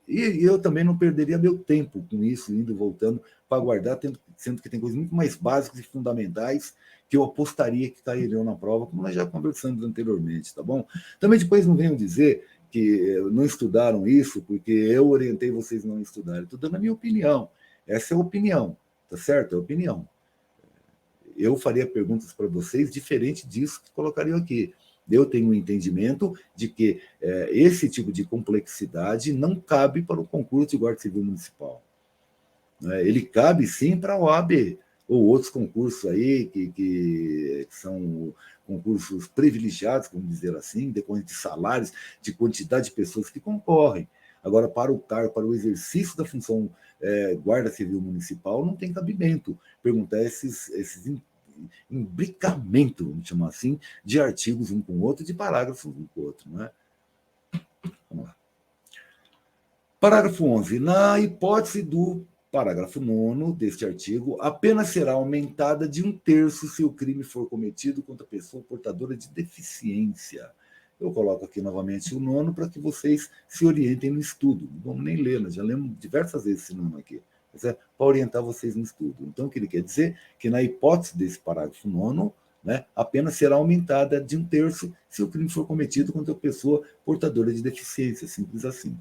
E eu também não perderia meu tempo com isso, indo e voltando, para guardar, sendo que tem coisas muito mais básicas e fundamentais que eu apostaria que cairiam na prova, como nós já conversamos anteriormente, tá bom? Também depois não venham dizer que não estudaram isso, porque eu orientei vocês a não estudarem. Estou dando a minha opinião. Essa é a opinião, tá certo? É a opinião. Eu faria perguntas para vocês diferente disso que colocariam aqui. Eu tenho um entendimento de que esse tipo de complexidade não cabe para o concurso de Guarda Civil Municipal. Ele cabe sim para a OAB, ou outros concursos aí que são concursos privilegiados, vamos dizer assim, decorrente de salários, de quantidade de pessoas que concorrem. Agora, para o exercício da função Guarda Civil Municipal, não tem cabimento perguntar esses imbricamento, vamos chamar assim, de artigos um com o outro, de parágrafos um com o outro. Não é? Vamos lá. Parágrafo 11. Na hipótese do parágrafo 9º deste artigo, a pena será aumentada de 1/3 se o crime for cometido contra pessoa portadora de deficiência. Eu coloco aqui novamente o 9º para que vocês se orientem no estudo. Não vamos nem ler, nós já lemos diversas vezes esse 9 aqui. Para orientar vocês no estudo. Então, o que ele quer dizer? Que na hipótese desse parágrafo 9º, né, a pena será aumentada de 1/3 se o crime for cometido contra pessoa portadora de deficiência, simples assim.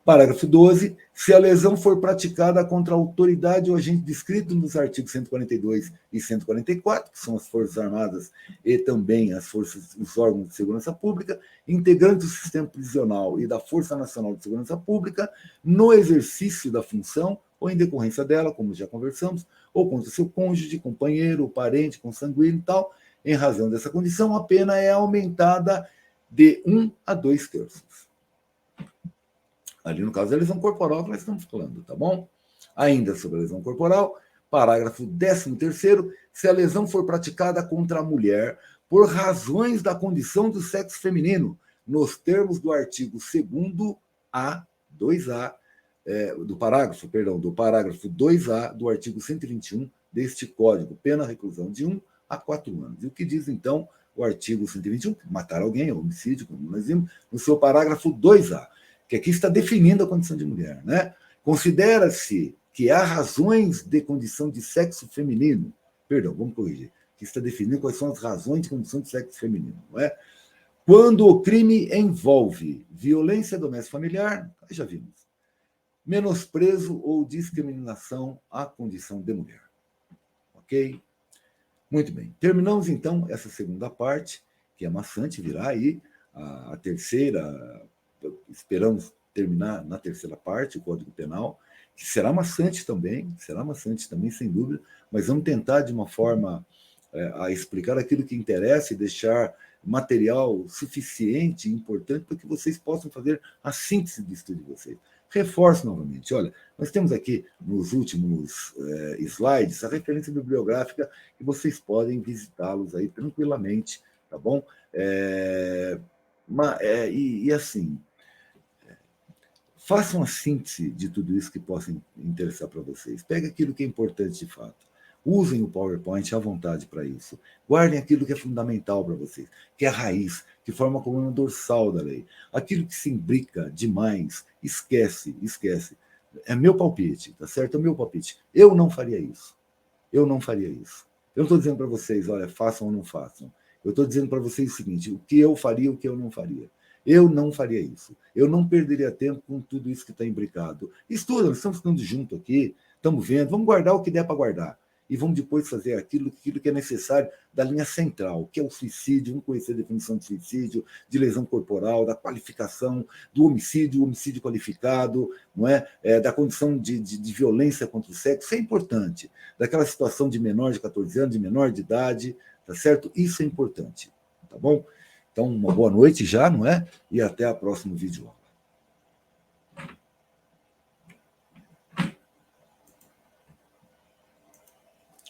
Parágrafo 12. Se a lesão for praticada contra a autoridade ou agente descrito nos artigos 142 e 144, que são as Forças Armadas e também os órgãos de segurança pública, integrantes do sistema prisional e da Força Nacional de Segurança Pública, no exercício da função ou em decorrência dela, como já conversamos, ou contra seu cônjuge, companheiro, parente, consanguíneo e tal, em razão dessa condição, a pena é aumentada de 1 a 2/3. Ali no caso da lesão corporal que nós estamos falando, tá bom? Ainda sobre a lesão corporal, parágrafo 13º, se a lesão for praticada contra a mulher por razões da condição do sexo feminino, nos termos do artigo 2A, 2A, do parágrafo 2A do artigo 121 deste Código, pena reclusão de 1 a 4 anos. E o que diz, então, o artigo 121? Matar alguém, homicídio, como nós vimos, no seu parágrafo 2A, que aqui está definindo a condição de mulher, né? Considera-se que há razões de condição de sexo feminino, perdão, vamos corrigir, que está definindo quais são as razões de condição de sexo feminino, não é? Quando o crime envolve violência doméstica familiar, já vimos, menosprezo ou discriminação à condição de mulher. Ok? Muito bem. Terminamos, então, essa segunda parte, que é maçante, virá aí a terceira. Esperamos terminar na terceira parte, o Código Penal, que será maçante também, sem dúvida, mas vamos tentar, de uma forma, a explicar aquilo que interessa e deixar material suficiente e importante para que vocês possam fazer a síntese do estudo de vocês. Reforço novamente, olha, nós temos aqui nos últimos slides a referência bibliográfica que vocês podem visitá-los aí tranquilamente, tá bom? E assim, façam a síntese de tudo isso que possa interessar para vocês. Pegue aquilo que é importante de fato. Usem o PowerPoint à vontade para isso. Guardem aquilo que é fundamental para vocês, que é a raiz, que forma a coluna dorsal da lei. Aquilo que se imbrica demais, esquece. É meu palpite, tá certo? É meu palpite. Eu não faria isso. Eu não estou dizendo para vocês, olha, façam ou não façam. Eu estou dizendo para vocês o seguinte, o que eu faria, o que eu não faria. Eu não faria isso. Eu não perderia tempo com tudo isso que está imbricado. Estuda, nós estamos estudando junto aqui, estamos vendo, vamos guardar o que der para guardar. E vamos depois fazer aquilo que é necessário da linha central, que é o suicídio, vamos conhecer a definição de suicídio, de lesão corporal, da qualificação do homicídio, qualificado, não é? Da condição de violência contra o sexo, isso é importante. Daquela situação de menor de 14 anos, de menor de idade, tá certo? Isso é importante, tá bom? Então, uma boa noite já, não é? E até a próxima vídeo.